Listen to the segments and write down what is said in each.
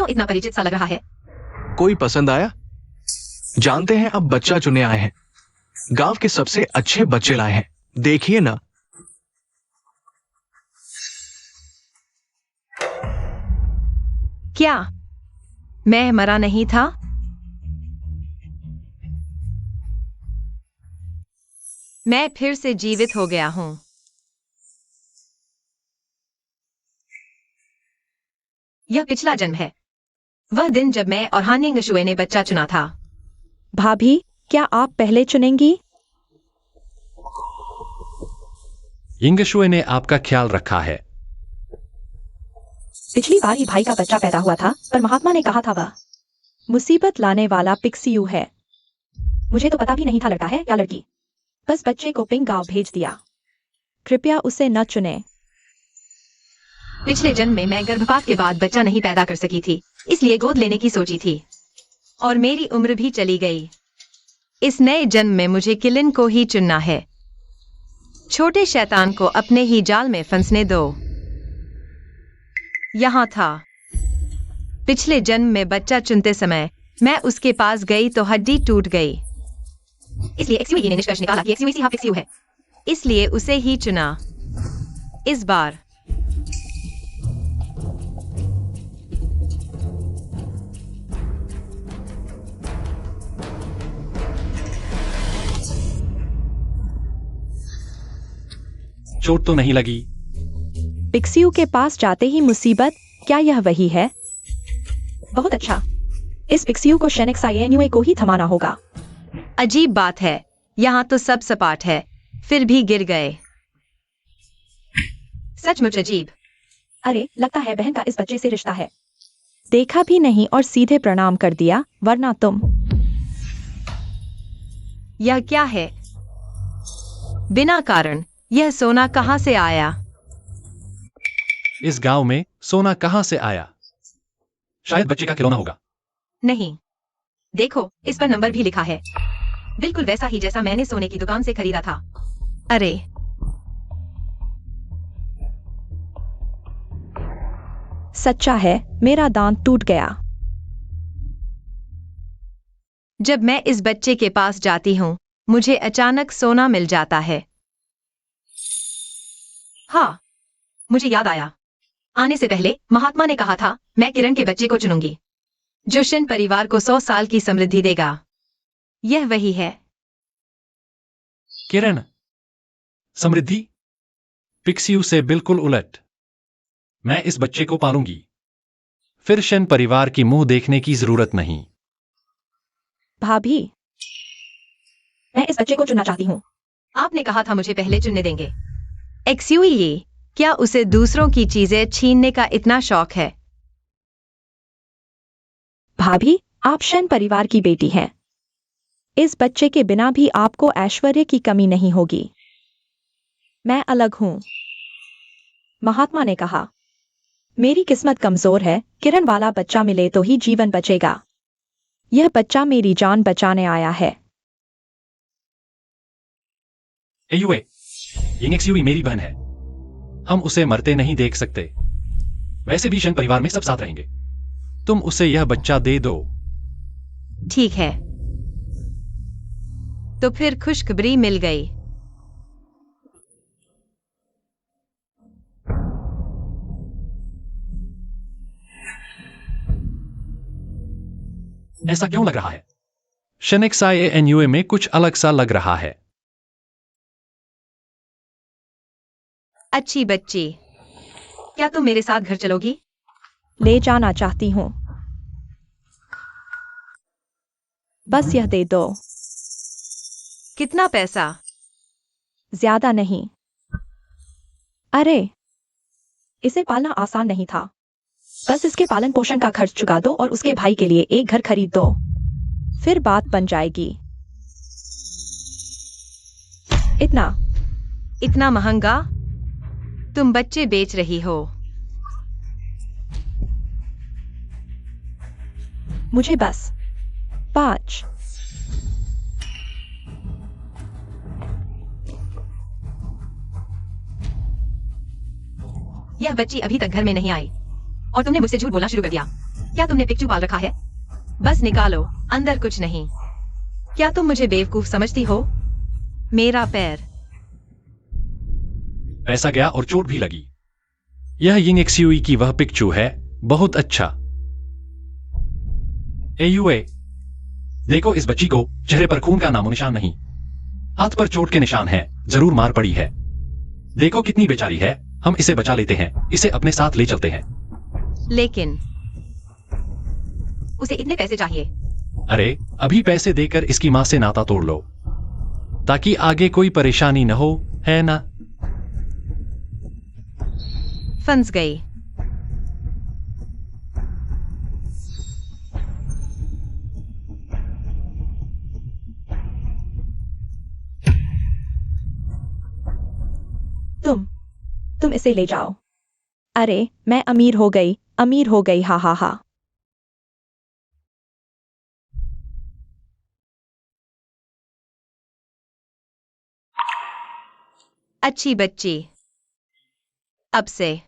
क्यों इतना परिचित सा लग रहा है? कोई पसंद आया? जानते हैं अब बच्चा चुनने आए हैं। गांव के सबसे अच्छे बच्चे लाए हैं, देखिए ना। क्या मैं मरा नहीं था? मैं फिर से जीवित हो गया हूं। यह पिछला जन्म है, वह दिन जब मैं और हानिंग शुए ने बच्चा चुना था। भाभी, क्या आप पहले चुनेंगी? यिंगशुए ने आपका ख्याल रखा है। पिछली बार ही भाई का बच्चा पैदा हुआ था, पर महात्मा ने कहा था वह मुसीबत लाने वाला पिक्सियू है। मुझे तो पता भी नहीं था लड़का है या लड़की। बस बच्चे को पिंग गांव भेज दिया। कृपया उसे न चुने। पिछले जन्म में मैं गर्भपात के बाद बच्चा नहीं पैदा कर सकी थी, इसलिए गोद लेने की सोची थी, और मेरी उम्र भी चली गई। इस नए जन्म में मुझे किलिन को ही चुनना है। छोटे शैतान को अपने ही जाल में फंसने दो। यहाँ था। पिछले जन्म में बच्चा चुनते समय मैं उसके पास गई तो हड्डी टूट गई। इसलिए एक्सयू ने निष्कर्ष निकाला कि एक्सयू इसी एक्सयू है, इसलिए उसे ही चुना। इस बार चोट तो नहीं लगी? पिक्सियू के पास जाते ही मुसीबत, क्या यह वही है? बहुत अच्छा। इस पिक्सियू को शेनेक्साइएन्युए को ही थमाना होगा। अजीब बात है, यहाँ तो सब सपाट है, फिर भी गिर गए। सचमुच अजीब। अरे, लगता है बहन का इस बच्चे से रिश्ता है। देखा भी नहीं और सीधे प्रणाम कर दिया, वरना तुम। यह क्या है? बिना कारण यह सोना कहाँ से आया? इस गांव में सोना कहाँ से आया? शायद बच्चे का खिलौना होगा। नहीं, देखो इस पर नंबर भी लिखा है, बिल्कुल वैसा ही जैसा मैंने सोने की दुकान से खरीदा था। अरे, सच्चा है, मेरा दांत टूट गया। जब मैं इस बच्चे के पास जाती हूँ, मुझे अचानक सोना मिल जाता है। हाँ, मुझे याद आया। आने से पहले महात्मा ने कहा था मैं किरण के बच्चे को चुनूंगी, जो शिन परिवार को 100 साल की समृद्धि देगा। यह वही है। किरण? समृद्धि? पिक्सियू से बिल्कुल उलट। मैं इस बच्चे को पालूंगी, फिर शिन परिवार की मुंह देखने की जरूरत नहीं। भाभी, मैं इस बच्चे को चुनना चाहती हूँ। आपने कहा था मुझे पहले चुनने देंगे। एक्सयूई, क्या उसे दूसरों की चीजें छीनने का इतना शौक है? भाभी, आप शन परिवार की बेटी हैं। इस बच्चे के बिना भी आपको ऐश्वर्य की कमी नहीं होगी। मैं अलग हूं। महात्मा ने कहा, मेरी किस्मत कमजोर है, किरण वाला बच्चा मिले तो ही जीवन बचेगा। यह बच्चा मेरी जान बचाने आया है। एयुए, यिंगएक्सयूई मेरी बहन है। हम उसे मरते नहीं देख सकते। वैसे भी शन परिवार में सब साथ रहेंगे। तुम उसे यह बच्चा दे दो। ठीक है। तो फिर खुशखबरी मिल गई। ऐसा क्यों लग रहा है? शेनेक्साइएन्युए में कुछ अलग सा लग रहा है। अच्छी बच्ची, क्या तुम मेरे साथ घर चलोगी? ले जाना चाहती हूँ। बस यह दे दो। कितना पैसा? ज्यादा नहीं। अरे, इसे पालना आसान नहीं था। बस इसके पालन पोषण का खर्च चुका दो और उसके भाई के लिए एक घर खरीद दो, फिर बात बन जाएगी। इतना महंगा? तुम बच्चे बेच रही हो? मुझे बस 5। यह बच्ची अभी तक घर में नहीं आई और तुमने मुझसे झूठ बोलना शुरू कर दिया। क्या तुमने पिक्चू पाल रखा है? बस निकालो, अंदर कुछ नहीं। क्या तुम मुझे बेवकूफ समझती हो? मेरा पैर। पैसा गया और चोट भी लगी। यह यिंग एक्सयूई की वह पिक्चू है। बहुत अच्छा। एयूए, देखो इस बच्ची को, चेहरे पर खून का नामो निशान नहीं, हाथ पर चोट के निशान हैं, जरूर मार पड़ी है। देखो कितनी बेचारी है। हम इसे बचा लेते हैं, इसे अपने साथ ले चलते हैं। लेकिन उसे इतने पैसे चाहिए। अरे अभी पैसे देकर इसकी मां से नाता तोड़ लो, ताकि आगे कोई परेशानी न हो, है ना? फंस गई। तुम इसे ले जाओ। अरे मैं अमीर हो गई, अमीर हो गई, हा हा हा। अच्छी बच्ची। अब से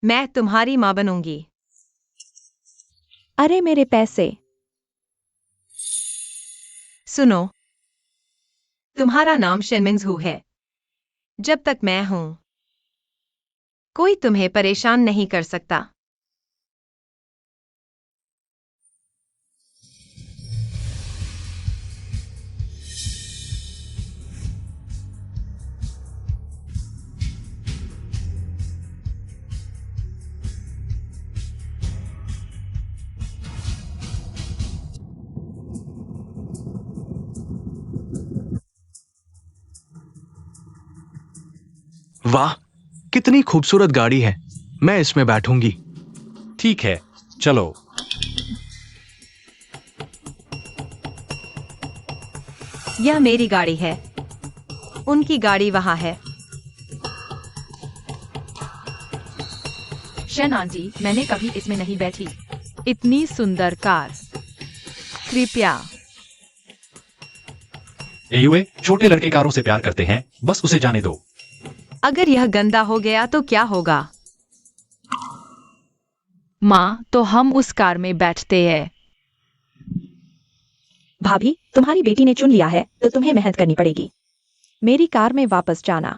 मैं तुम्हारी मां बनूंगी। अरे मेरे पैसे। सुनो, तुम्हारा नाम शेनमिंगजू है। जब तक मैं हूं, कोई तुम्हें परेशान नहीं कर सकता। वाह, कितनी खूबसूरत गाड़ी है। मैं इसमें बैठूंगी। ठीक है, चलो। यह मेरी गाड़ी है। उनकी गाड़ी वहां है। शन आंटी, मैंने कभी इसमें नहीं बैठी। इतनी सुंदर कार। कृपया। एयूए, छोटे लड़के कारों से प्यार करते हैं, बस उसे जाने दो। अगर यह गंदा हो गया तो क्या होगा? माँ, तो हम उस कार में बैठते हैं। भाभी, तुम्हारी बेटी ने चुन लिया है तो तुम्हें मेहनत करनी पड़ेगी। मेरी कार में वापस जाना।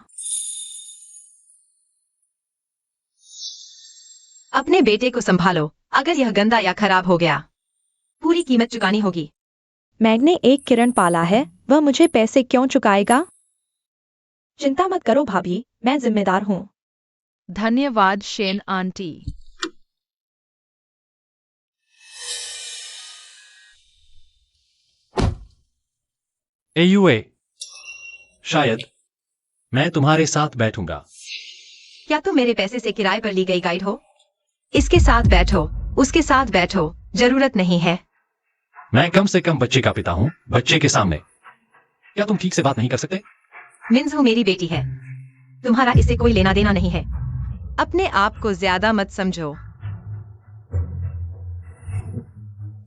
अपने बेटे को संभालो। अगर यह गंदा या खराब हो गया, पूरी कीमत चुकानी होगी। मैग्ने एक किरण पाला है, वह मुझे पैसे क्यों चुकाएगा? चिंता मत करो भाभी, मैं जिम्मेदार हूँ। धन्यवाद शेन आंटी। एयूए, शायद मैं तुम्हारे साथ बैठूंगा। क्या तुम मेरे पैसे से किराए पर ली गई गाइड हो? इसके साथ बैठो, उसके साथ बैठो, जरूरत नहीं है। मैं कम से कम बच्चे का पिता हूं, बच्चे के सामने। क्या तुम ठीक से बात नहीं कर सकते? मिन्जू मेरी बेटी है। तुम्हारा इससे कोई लेना देना नहीं है। अपने आप को ज्यादा मत समझो।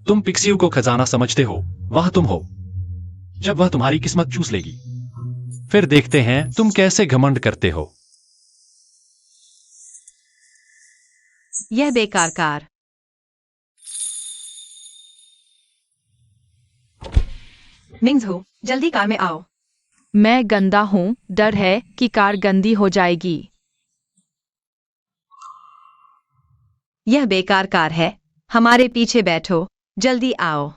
तुम पिक्सियो को खजाना समझते हो, वह तुम हो। जब वह तुम्हारी किस्मत चूस लेगी, फिर देखते हैं तुम कैसे घमंड करते हो। यह बेकार कार। मिन्जू, जल्दी कार में आओ। मैं गंदा हूँ, डर है कि कार गंदी हो जाएगी। यह बेकार कार है। हमारे पीछे बैठो, जल्दी आओ।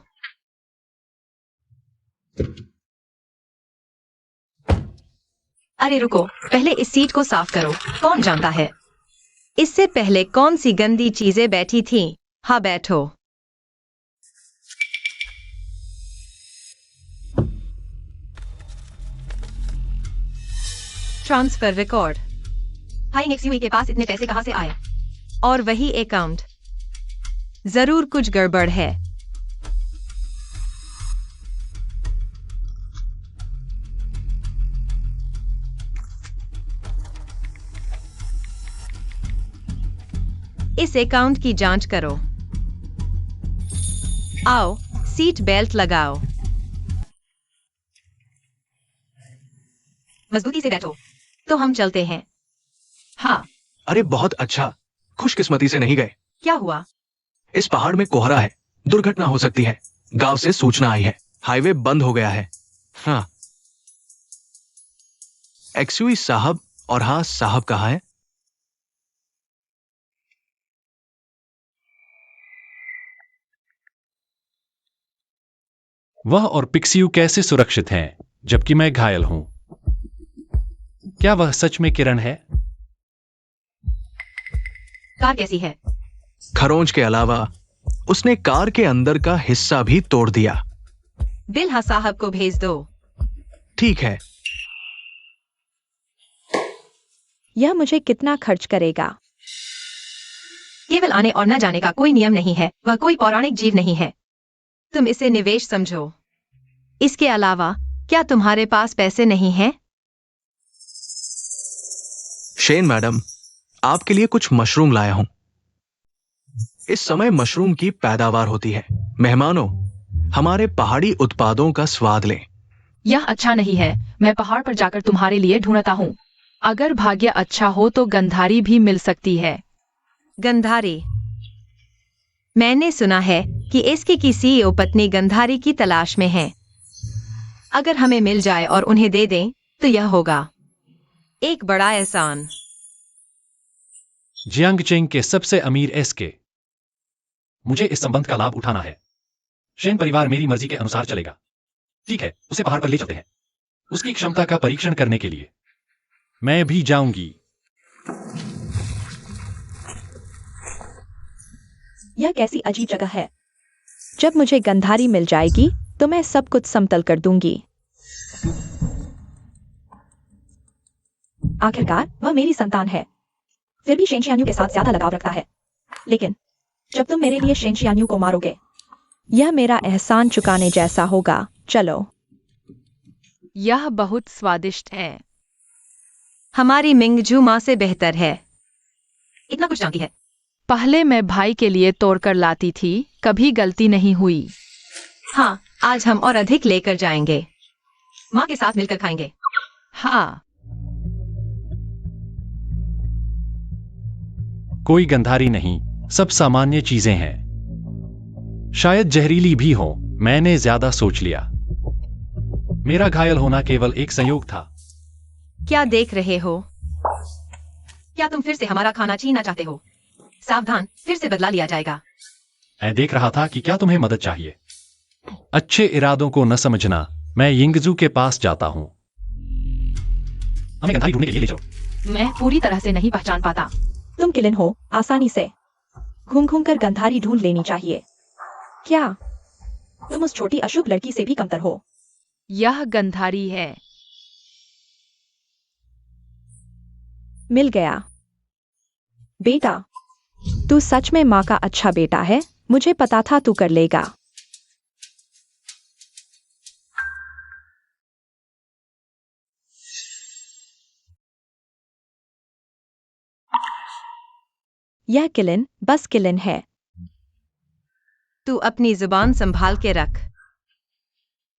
अरे रुको, पहले इस सीट को साफ करो। कौन जानता है इससे पहले कौन सी गंदी चीजें बैठी थीं? हाँ, बैठो। Transfer record. हाई एक्सयूवी के पास इतने पैसे कहां से आए? और वही अकाउंट। जरूर कुछ गड़बड़ है। इस अकाउंट की जांच करो। आओ, सीट बेल्ट लगाओ। मजबूती से बैठो। तो हम चलते हैं। हाँ। अरे बहुत अच्छा, खुशकिस्मती से नहीं गए। क्या हुआ? इस पहाड़ में कोहरा है, दुर्घटना हो सकती है। गांव से सूचना आई है, हाईवे बंद हो गया है। हाँ, एक्सयूई साहब और हाँ साहब कहाँ है? वह और पिक्सियू कैसे सुरक्षित हैं जबकि मैं घायल हूं? क्या वह सच में किरण है? कार कैसी है? खरोंच के अलावा उसने कार के अंदर का हिस्सा भी तोड़ दिया। बिल्हा साहब को भेज दो। ठीक है। यह मुझे कितना खर्च करेगा? केवल आने और न जाने का कोई नियम नहीं है, वह कोई पौराणिक जीव नहीं है। तुम इसे निवेश समझो। इसके अलावा क्या तुम्हारे पास पैसे नहीं हैं? शेन मैडम, आपके लिए कुछ मशरूम लाया हूं। इस समय मशरूम की पैदावार होती है। मेहमानों, हमारे पहाड़ी उत्पादों का स्वाद लें। यह अच्छा नहीं है। मैं पहाड़ पर जाकर तुम्हारे लिए ढूंढता हूँ। अगर भाग्य अच्छा हो तो गंधारी भी मिल सकती है। गंधारी? मैंने सुना है कि इसकी की सीईओ पत्नी गंधारी की तलाश में है। अगर हमें मिल जाए और उन्हें दे दें तो यह होगा एक बड़ा एहसान। जियांगचेंग के सबसे अमीर एसके। मुझे इस संबंध का लाभ उठाना है। शेन परिवार मेरी मर्जी के अनुसार चलेगा। ठीक है, उसे पहाड़ पर ले चलते हैं, उसकी क्षमता का परीक्षण करने के लिए। मैं भी जाऊंगी। यह कैसी अजीब जगह है। जब मुझे गंधारी मिल जाएगी तो मैं सब कुछ समतल कर दूंगी। आखिरकार वह मेरी संतान है। फिर भी शेंशियान्यू के साथ ज्यादा लगाव रखता है। लेकिन जब तुम मेरे लिए शेंशियान्यू को मारोगे, यह मेरा एहसान चुकाने जैसा होगा। चलो। यह बहुत स्वादिष्ट है। हमारी मिंगजू माँ से बेहतर है। इतना कुछ जानती है। पहले मैं भाई के लिए तोड़कर लाती थी, कभी गलती नहीं हुई। हाँ, आज हम और अधिक लेकर जाएंगे। माँ के साथ मिलकर खाएंगे। हाँ। कोई गंधारी नहीं, सब सामान्य चीजें हैं। शायद जहरीली भी हो। मैंने ज्यादा सोच लिया। मेरा घायल होना केवल एक संयोग था। क्या देख रहे हो? क्या तुम फिर से हमारा खाना छीनना चाहते हो? सावधान, फिर से बदला लिया जाएगा। मैं देख रहा था कि क्या तुम्हें मदद चाहिए। अच्छे इरादों को न समझना। मैं यिंगजू के पास जाता हूं। हमें गंधारी ढूंढने के लिए ले चलो। मैं पूरी तरह से नहीं पहचान पाता। तुम किलिन हो, आसानी से घूम घूम कर गंधारी ढूंढ लेनी चाहिए। क्या तुम उस छोटी अशुभ लड़की से भी कमतर हो? यह गंधारी है। मिल गया। बेटा, तू सच में माँ का अच्छा बेटा है। मुझे पता था तू कर लेगा। यह किलिन बस किलिन है। तू अपनी जुबान संभाल के रख।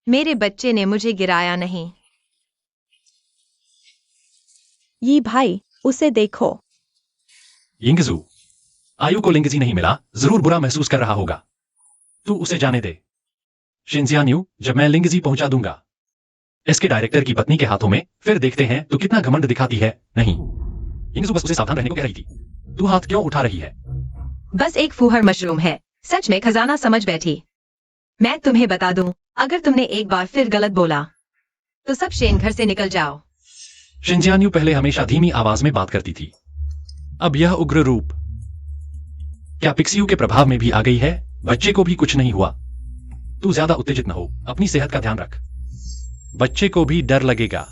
मेरे बच्चे ने मुझे गिराया नहीं। ये भाई, उसे देखो। यिंगजू, आयु को लिंगजी नहीं मिला, जरूर बुरा महसूस कर रहा होगा। तू उसे जाने दे। शिनजियान्यू, जब मैं लिंगजी पहुंचा दूंगा इसके डायरेक्टर की पत्नी के हाथों में, फिर देखते हैं तू कितना घमंड दिखाती है। नहीं, यिंगजू बस उसे सावधान रहने को कह रही थी। तू हाथ क्यों उठा रही है? बस एक फूहड़ मशरूम है। सच में खजाना समझ बैठी। मैं तुम्हें बता दूं, अगर तुमने एक बार फिर गलत बोला तो सब शेन घर से निकल जाओ। शिनजियान्यू पहले हमेशा धीमी आवाज में बात करती थी, अब यह उग्र रूप। क्या पिक्सियू के प्रभाव में भी आ गई है? बच्चे को भी कुछ नहीं हुआ। तू ज्यादा उत्तेजित न हो, अपनी सेहत का ध्यान रख। बच्चे को भी डर लगेगा।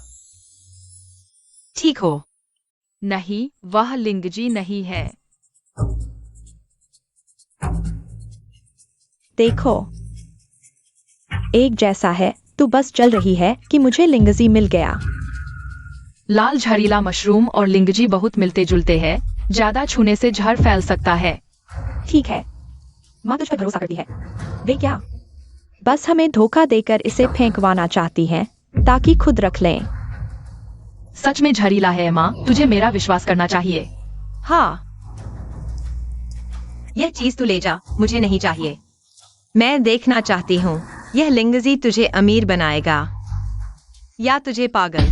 ठीक हो? नहीं, वह लिंगजी नहीं है। देखो, एक जैसा है। तू बस चल रही है कि मुझे लिंगजी मिल गया। लाल झड़ीला मशरूम और लिंगजी बहुत मिलते जुलते हैं। ज्यादा छूने से जहर फैल सकता है। ठीक है, माँ तुझ पर भरोसा करती है। वे क्या बस हमें धोखा देकर इसे फेंकवाना चाहती हैं ताकि खुद रख लें? सच में झड़ीला है माँ, तुझे मेरा विश्वास करना चाहिए। हाँ, यह चीज तू ले जा, मुझे नहीं चाहिए। मैं देखना चाहती हूँ यह लिंगजी तुझे अमीर बनाएगा या तुझे पागल।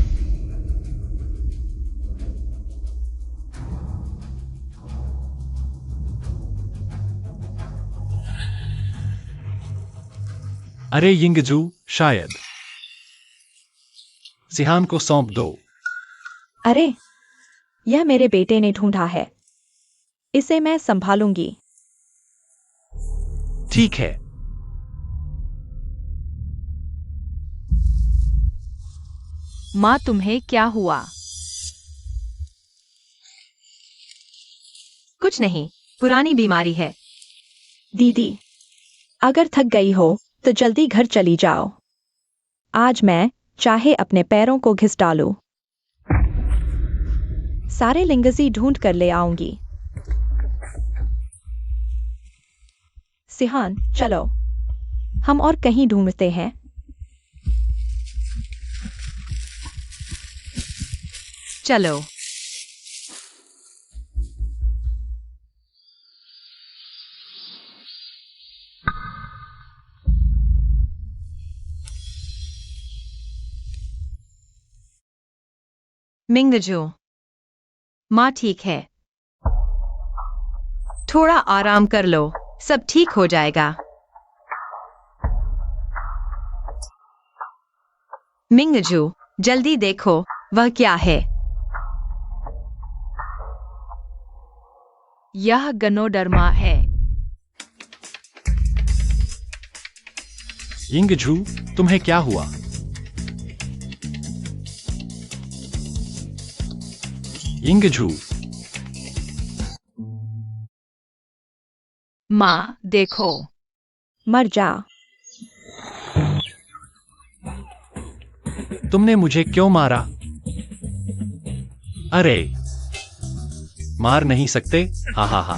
अरे यिंगजू, शायद सिहान को सौंप दो। अरे, यह मेरे बेटे ने ढूंढा है, इसे मैं संभालूंगी। ठीक है। माँ, तुम्हें क्या हुआ? कुछ नहीं, पुरानी बीमारी है। दीदी, अगर थक गई हो तो जल्दी घर चली जाओ। आज मैं चाहे अपने पैरों को घिस डालूं। सारे लिंगजी ढूंढ कर ले आऊंगी। सिहान, चलो, हम और कहीं ढूंढते हैं। चलो। मिंगजू, माँ ठीक है। थोड़ा आराम कर लो, सब ठीक हो जाएगा। मिंगजू, जल्दी देखो वह क्या है। यह गनोडर्मा है। यिंगजू, तुम्हें क्या हुआ? यिंगजू, माँ, देखो। मर जा। तुमने मुझे क्यों मारा? अरे, मार नहीं सकते? हा हा हा।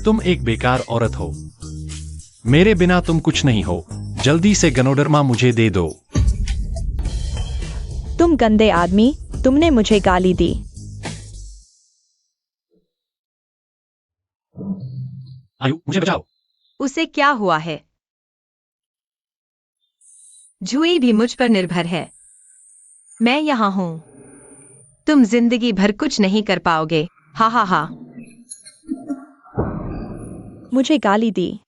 तुम एक बेकार औरत हो। मेरे बिना तुम कुछ नहीं हो। जल्दी से गनोडर्मा मुझे दे दो। तुम गंदे आदमी, तुमने मुझे गाली दी। आयु, मुझे बचाओ। उसे क्या हुआ है? जुई भी मुझ पर निर्भर है। मैं यहां हूं। तुम जिंदगी भर कुछ नहीं कर पाओगे। हा हा हा। मुझे गाली दी।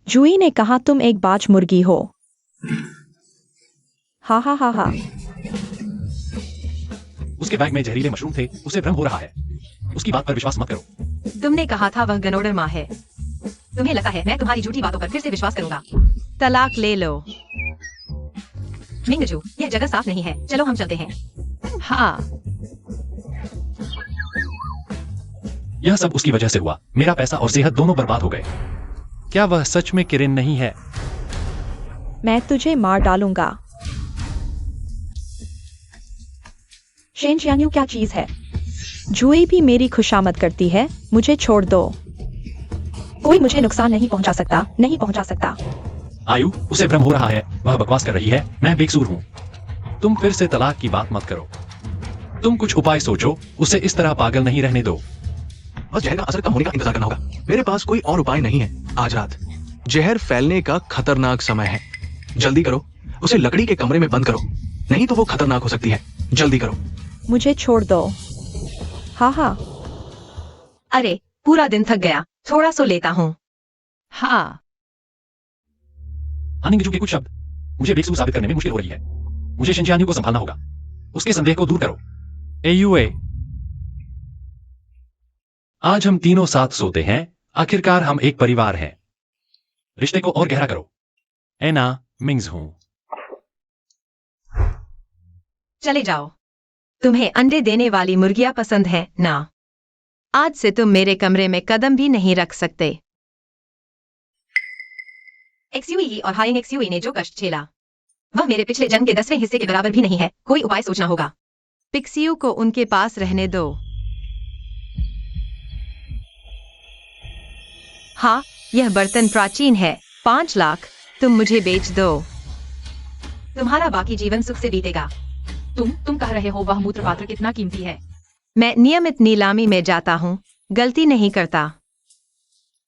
जुई ने कहा तुम एक बाज मुर्गी हो। हा हा हा हा। उसके बैग में जहरीले मशरूम थे, उसे भ्रम हो रहा है। उसकी बात पर विश्वास मत करो। तुमने कहा था वह गनोडर्मा है। तुम्हें लगता है मैं तुम्हारी झूठी बातों पर फिर से विश्वास करूंगा? तलाक ले लो। मिंगजू, यह जगह साफ नहीं है, चलो हम चलते हैं। हाँ, यह सब उसकी वजह से हुआ। मेरा पैसा और सेहत दोनों बर्बाद हो गए। क्या वह सच में किरिन नहीं है? मैं तुझे मार डालूंगा। शेंजियान्यू क्या चीज है? जुई भी मेरी खुशामद करती है। मुझे छोड़ दो। कोई मुझे नुकसान नहीं पहुंचा सकता, नहीं पहुंचा सकता। आयु, उसे भ्रम हो रहा है। वह बकवास कर रही है। मैं बेकसूर हूँ। तुम फिर से तलाक की बात मत करो। तुम कुछ उपाय सोचो। उसे इस तरह पागल नहीं रहने दो। बस जहर का असर कम होने का इंतजार करना होगा। मेरे पास कोई और उपाय नहीं है। आज रात जहर फैलने का खतरनाक समय है। जल्दी करो, उसे लकड़ी के कमरे में बंद करो, नहीं तो वो खतरनाक हो सकती है। जल्दी करो। मुझे छोड़ दो। हाँ हाँ। अरे, पूरा दिन थक गया, थोड़ा सो लेता हूँ। हाँ। हानिंगजू के कुछ शब्द मुझे बेकसूर साबित करने में मुश्किल हो रही है। मुझे शिनजियान्यू को संभालना होगा। उसके संदेह को दूर करो। एयूए, आज हम तीनों साथ सोते हैं। आखिरकार हम एक परिवार हैं। रिश्ते को और गहरा करो। एना, मिंग्स हूं। चले जाओ। तुम्हें अंडे देने वाली मुर्गियां पसंद है ना? आज से तुम मेरे कमरे में कदम भी नहीं रख सकते। एक्सयूई और हाइंग एक्सयूई ने जो कष्ट झेला वह मेरे पिछले जन्म के 10वें हिस्से के बराबर भी नहीं है। कोई उपाय सोचना होगा। पिक्सियू को उनके पास रहने दो। हाँ, यह बर्तन प्राचीन है। 5 लाख, तुम मुझे बेच दो। तुम्हारा बाकी जीवन सुख से बीतेगा। तुम कह रहे हो वह मूत्र पात्र कितना कीमती है? मैं नियमित नीलामी में जाता हूँ। गलती नहीं करता।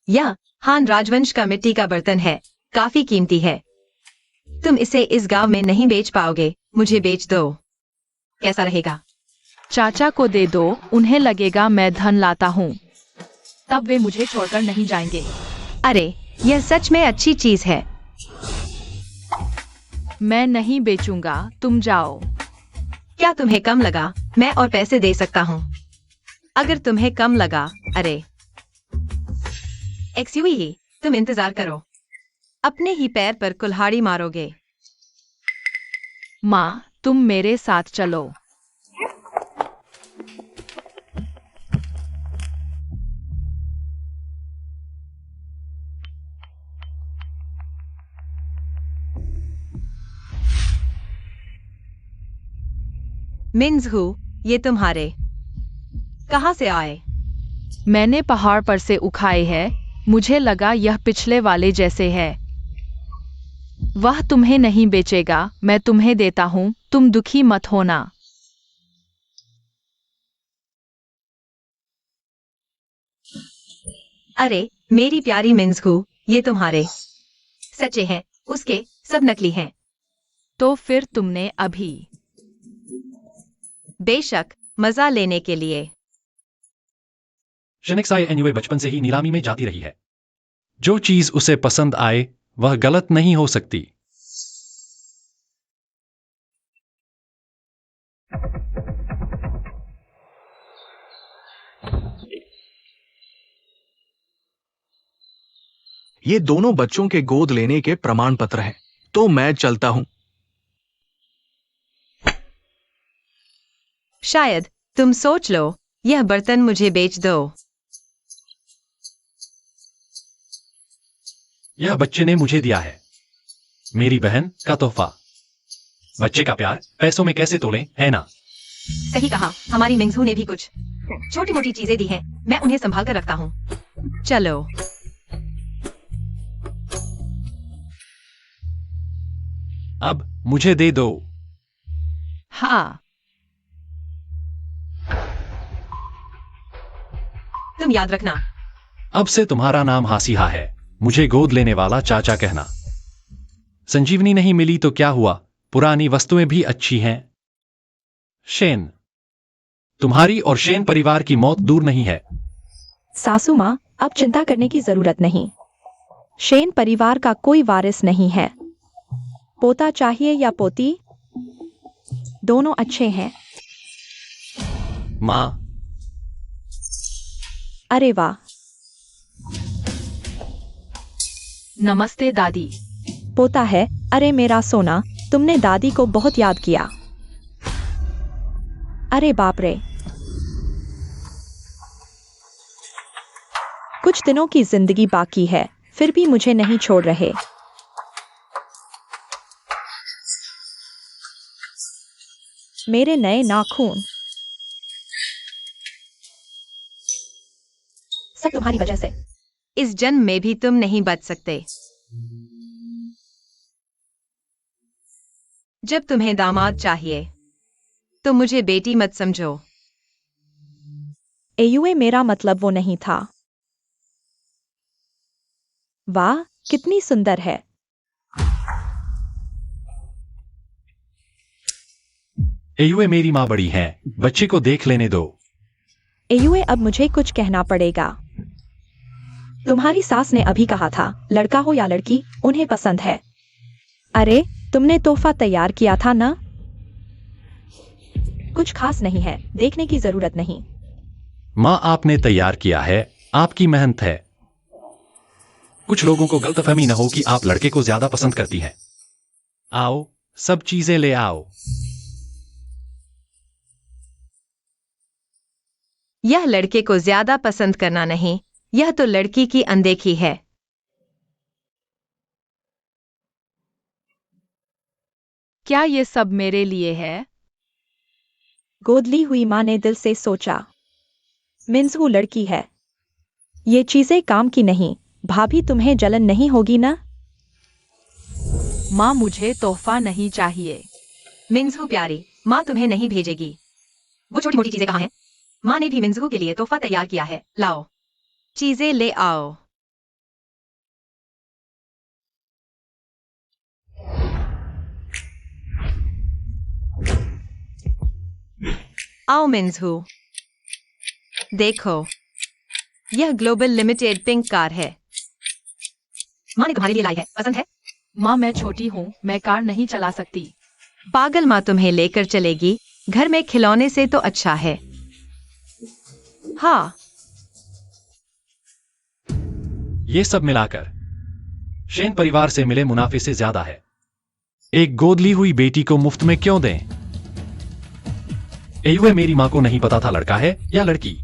यह हान राजवंश का मिट्टी का बर्तन है, काफी कीमती है। तुम इसे इस गांव में नहीं बेच पाओगे, मुझे बेच दो। कैसा रहेगा? चाचा को दे दो, उन्हें लगेगा मैं धन लाता हूँ, तब वे मुझे छोड़कर नहीं जाएंगे। अरे, यह सच में अच्छी चीज है। मैं नहीं बेचूंगा, तुम जाओ। क्या तुम्हें कम लगा? मैं और पैसे दे सकता हूँ। अगर तुम्हें कम लगा, अरे एक्सक्यूज, तुम इंतजार करो, अपने ही पैर पर कुल्हाड़ी मारोगे। माँ, तुम मेरे साथ चलो। मिन्जहू, ये तुम्हारे कहाँ से आए? मैंने पहाड़ पर से उठाए हैं, मुझे लगा यह पिछले वाले जैसे है। वह तुम्हें नहीं बेचेगा, मैं तुम्हें देता हूँ, तुम दुखी मत होना। अरे मेरी प्यारी मिन्जहू, ये तुम्हारे सच्चे हैं, उसके सब नकली हैं। तो फिर तुमने अभी? बेशक, मजा लेने के लिए। शेनेक्साई एन्युए बचपन से ही नीलामी में जाती रही है। जो चीज उसे पसंद आए वह गलत नहीं हो सकती। ये दोनों बच्चों के गोद लेने के प्रमाण पत्र हैं, तो मैं चलता हूं। शायद तुम सोच लो, यह बर्तन मुझे बेच दो। यह बच्चे ने मुझे दिया है, मेरी बहन का तोहफा। बच्चे का प्यार पैसों में कैसे तोलें, है ना? सही कहा, हमारी मिन्जहू ने भी कुछ छोटी मोटी चीजें दी हैं, मैं उन्हें संभाल कर रखता हूँ। चलो। अब मुझे दे दो। हाँ, तुम याद रखना। अब से तुम्हारा नाम हासिहा है, मुझे गोद लेने वाला चाचा कहना। संजीवनी नहीं मिली तो क्या हुआ, पुरानी वस्तुएं भी अच्छी हैं। शेन, तुम्हारी और शेन परिवार की मौत दूर नहीं है। सासू माँ, अब चिंता करने की जरूरत नहीं। शेन परिवार का कोई वारिस नहीं है। पोता चाहिए या पोती, दोनों अच्छे हैं। माँ, अरे वाह, नमस्ते दादी। पोता है। अरे मेरा सोना, तुमने दादी को बहुत याद किया। अरे बाप रे, कुछ दिनों की जिंदगी बाकी है, फिर भी मुझे नहीं छोड़ रहे। मेरे नए नाखून, सब तुम्हारी वजह से। इस जन्म में भी तुम नहीं बच सकते। जब तुम्हें दामाद चाहिए, तो मुझे बेटी मत समझो। एयुए, मेरा मतलब वो नहीं था। वाह, कितनी सुंदर है। एयुए मेरी माँ बड़ी है, बच्चे को देख लेने दो। एयुए, अब मुझे कुछ कहना पड़ेगा। तुम्हारी सास ने अभी कहा था, लड़का हो या लड़की, उन्हें पसंद है। अरे, तुमने तोहफा तैयार किया था ना? कुछ खास नहीं है, देखने की जरूरत नहीं। माँ, आपने तैयार किया है, आपकी मेहनत है। कुछ लोगों को गलतफहमी न हो कि आप लड़के को ज्यादा पसंद करती हैं। आओ, सब चीजें ले आओ। यह लड़के को ज्यादा पसंद करना नहीं, यह तो लड़की की अनदेखी है। क्या ये सब मेरे लिए है? गोदली हुई माँ ने दिल से सोचा, मिन्जहू लड़की है, ये चीजें काम की नहीं। भाभी, तुम्हें जलन नहीं होगी ना? माँ, मुझे तोहफा नहीं चाहिए। मिन्जहू प्यारी, माँ तुम्हें नहीं भेजेगी। वो छोटी मोटी चीजें कहाँ हैं? माँ ने भी मिंजू के लिए तोहफा तैयार किया है। लाओ, चीजें ले आओ। आओ मिंजू, देखो, यह ग्लोबल लिमिटेड पिंक कार है। माँ ने तुम्हारे लिए लाई है, पसंद है? माँ मैं छोटी हूँ, मैं कार नहीं चला सकती। पागल माँ तुम्हें लेकर चलेगी। घर में खिलौने से तो अच्छा है। हाँ, ये सब मिलाकर शेन परिवार से मिले मुनाफे से ज्यादा है। एक गोद ली हुई बेटी को मुफ्त में क्यों दें? एयुए मेरी मां को नहीं पता था लड़का है या लड़की।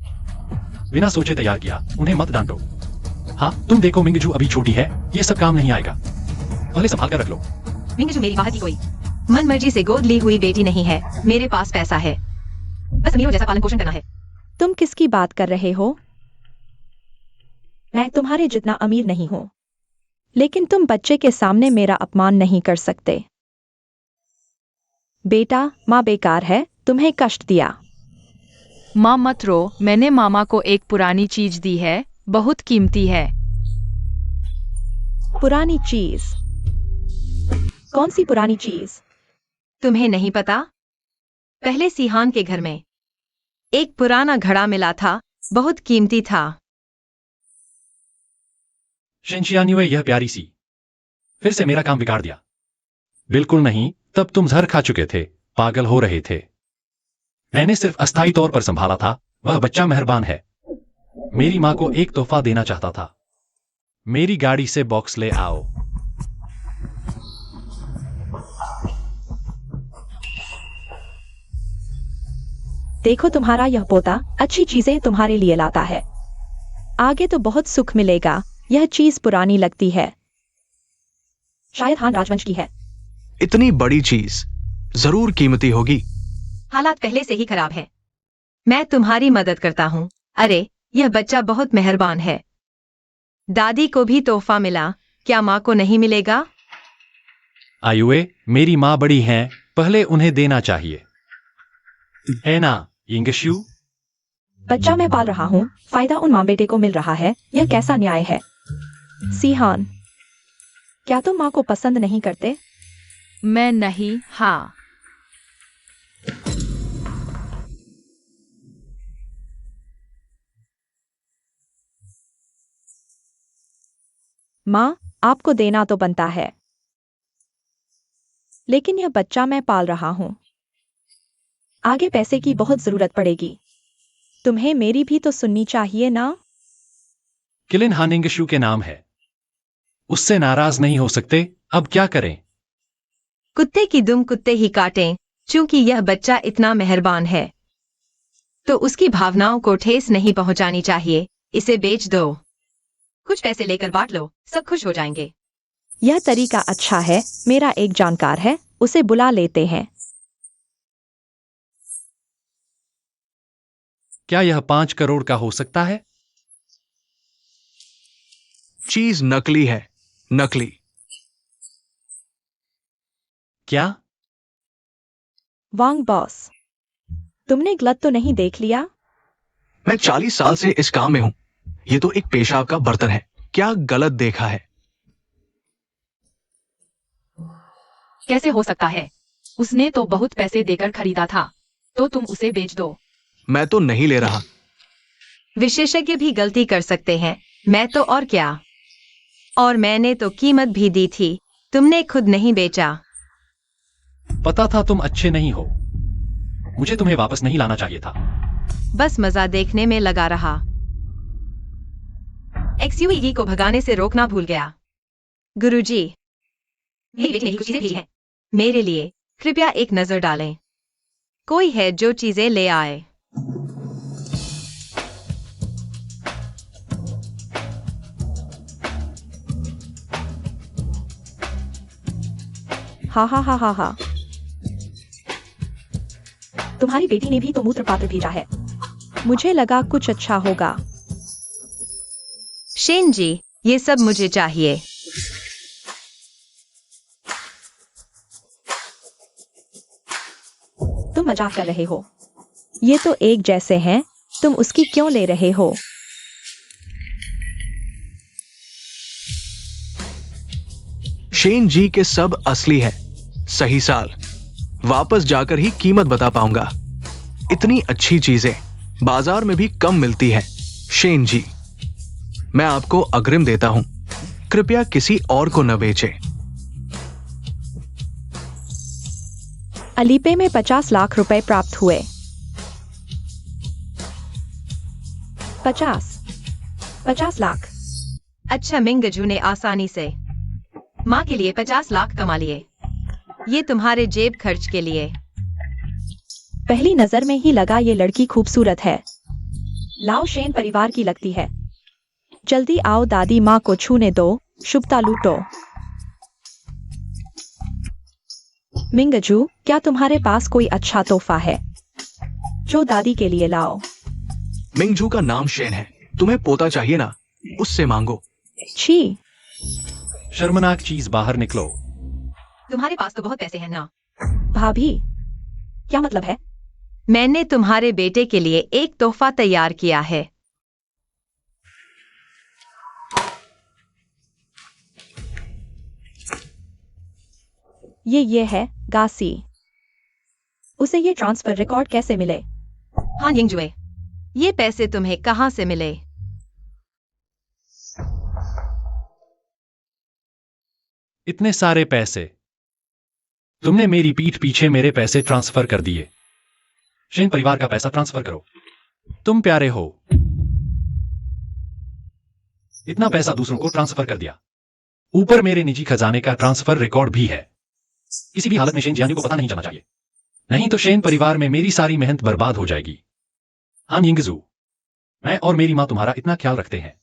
बिना सोचे तैयार किया, उन्हें मत डांटो। हाँ तुम देखो मिंगजू अभी छोटी है, ये सब काम नहीं आएगा। पहले संभाल कर रख लो। मिंगजू मेरी बाहर की कोई मन मर्जी से गोद ली हुई बेटी नहीं है। मेरे पास पैसा है, बस अमीरों जैसा पालन पोषण करना है। तुम किसकी बात कर रहे हो? मैं तुम्हारे जितना अमीर नहीं हूं, लेकिन तुम बच्चे के सामने मेरा अपमान नहीं कर सकते। बेटा, माँ बेकार है, तुम्हें कष्ट दिया। माँ मत रो, मैंने मामा को एक पुरानी चीज दी है, बहुत कीमती है। पुरानी चीज? कौन सी पुरानी चीज? तुम्हें नहीं पता? पहले सिहान के घर में एक पुराना घड़ा मिला था, बहुत कीमती था। शेनशियान्युए यह प्यारी सी फिर से मेरा काम बिगाड़ दिया। बिल्कुल नहीं, तब तुम जहर खा चुके थे, पागल हो रहे थे। मैंने सिर्फ अस्थायी तौर पर संभाला था। वह बच्चा मेहरबान है। मेरी मां को एक तोहफा देना चाहता था। मेरी गाड़ी से बॉक्स ले आओ। देखो तुम्हारा यह पोता अच्छी चीजें तुम्हारे लिए लाता है। आगे तो बहुत सुख मिलेगा। यह चीज पुरानी लगती है, शायद हान राजवंश की है। इतनी बड़ी चीज जरूर कीमती होगी। हालात पहले से ही खराब है। मैं तुम्हारी मदद करता हूँ। अरे, यह बच्चा बहुत मेहरबान है। दादी को भी तोहफा मिला, क्या माँ को नहीं मिलेगा? आयुए, मेरी मां बड़ी हैं, पहले उन्हें देना चाहिए, है ना यिंगशु? बच्चा मैं पाल रहा हूँ, फायदा उन माँ बेटे को मिल रहा है। यह कैसा न्याय है? सिहान, क्या तुम माँ को पसंद नहीं करते? मैं नहीं। हाँ, माँ, आपको देना तो बनता है, लेकिन यह बच्चा मैं पाल रहा हूँ। आगे पैसे की बहुत जरूरत पड़ेगी। तुम्हें मेरी भी तो सुननी चाहिए ना? किलिन हानिंगशु के नाम है, उससे नाराज नहीं हो सकते। अब क्या करें? कुत्ते की दुम कुत्ते ही काटें। चूंकि यह बच्चा इतना मेहरबान है, तो उसकी भावनाओं को ठेस नहीं पहुंचानी चाहिए। इसे बेच दो, कुछ पैसे लेकर बांट लो, सब खुश हो जाएंगे। यह तरीका अच्छा है। मेरा एक जानकार है, उसे बुला लेते हैं। क्या यह 5 करोड़ का हो सकता है? चीज नकली है, नकली। क्या? वांग बॉस, तुमने गलत तो नहीं देख लिया? मैं 40 साल से इस काम में हूं। ये तो एक पेशाब का बर्तन है, क्या गलत देखा है? कैसे हो सकता है? उसने तो बहुत पैसे देकर खरीदा था, तो तुम उसे बेच दो। मैं तो नहीं ले रहा। विशेषज्ञ भी गलती कर सकते हैं, मैं तो और क्या। और मैंने तो कीमत भी दी थी, तुमने खुद नहीं बेचा। पता था तुम अच्छे नहीं हो, मुझे तुम्हें वापस नहीं लाना चाहिए था। बस मजा देखने में लगा रहा। एक्सयूवी को भगाने से रोकना भूल गया। गुरुजी, मेरी बेटी ने कुछ चीजें भेजी हैं। मेरे लिए कृपया एक नजर डालें। कोई है जो चीजें ले आए। हा हा हा हा हा। तुम्हारी बेटी ने भी तो मूत्र पात्र भेजा है। मुझे लगा कुछ अच्छा होगा। शेन जी, ये सब मुझे चाहिए। तुम मजाक कर रहे हो? ये तो एक जैसे हैं, तुम उसकी क्यों ले रहे हो? शेन जी के सब असली है। सही साल। वापस जाकर ही कीमत बता पाऊंगा। इतनी अच्छी चीजें बाजार में भी कम मिलती है। शेन जी, मैं आपको अग्रिम देता हूं। कृपया किसी और को न बेचे। अलीपे में 50 लाख रुपए प्राप्त हुए। 50 लाख। अच्छा, मिंगजू ने आसानी से माँ के लिए 50 लाख कमा लिए। ये तुम्हारे जेब खर्च के लिए। पहली नजर में ही लगा ये लड़की खूबसूरत है। लाओ शेन परिवार की लगती है। जल्दी आओ, दादी माँ को छूने दो। शुभता लूटो। मिंगजू, क्या तुम्हारे पास कोई अच्छा तोहफा है जो दादी के लिए लाओ? मिंगजू का नाम शेन है। तुम्हें पोता चाहिए ना, उससे मांगो। छी। शर्मनाक चीज, बाहर निकलो। तुम्हारे पास तो बहुत पैसे हैं ना। भाभी, क्या मतलब है? मैंने तुम्हारे बेटे के लिए एक तोहफा तैयार किया है। ये है गासी। उसे ये ट्रांसफर रिकॉर्ड कैसे मिले? हाँ यिंगजुए, ये पैसे तुम्हें कहाँ से मिले? इतने सारे पैसे। तुमने मेरी पीठ पीछे मेरे पैसे ट्रांसफर कर दिए। शेन परिवार का पैसा ट्रांसफर करो। तुम प्यारे हो। इतना पैसा दूसरों को ट्रांसफर कर दिया। ऊपर मेरे निजी खजाने का ट्रांसफर रिकॉर्ड भी है। किसी भी हालत में शेन जियानी को पता नहीं चलना चाहिए, नहीं तो शेन परिवार में मेरी सारी मेहनत बर्बाद हो जाएगी। हाँ यिंगजू, मैं और मेरी माँ तुम्हारा इतना ख्याल रखते हैं।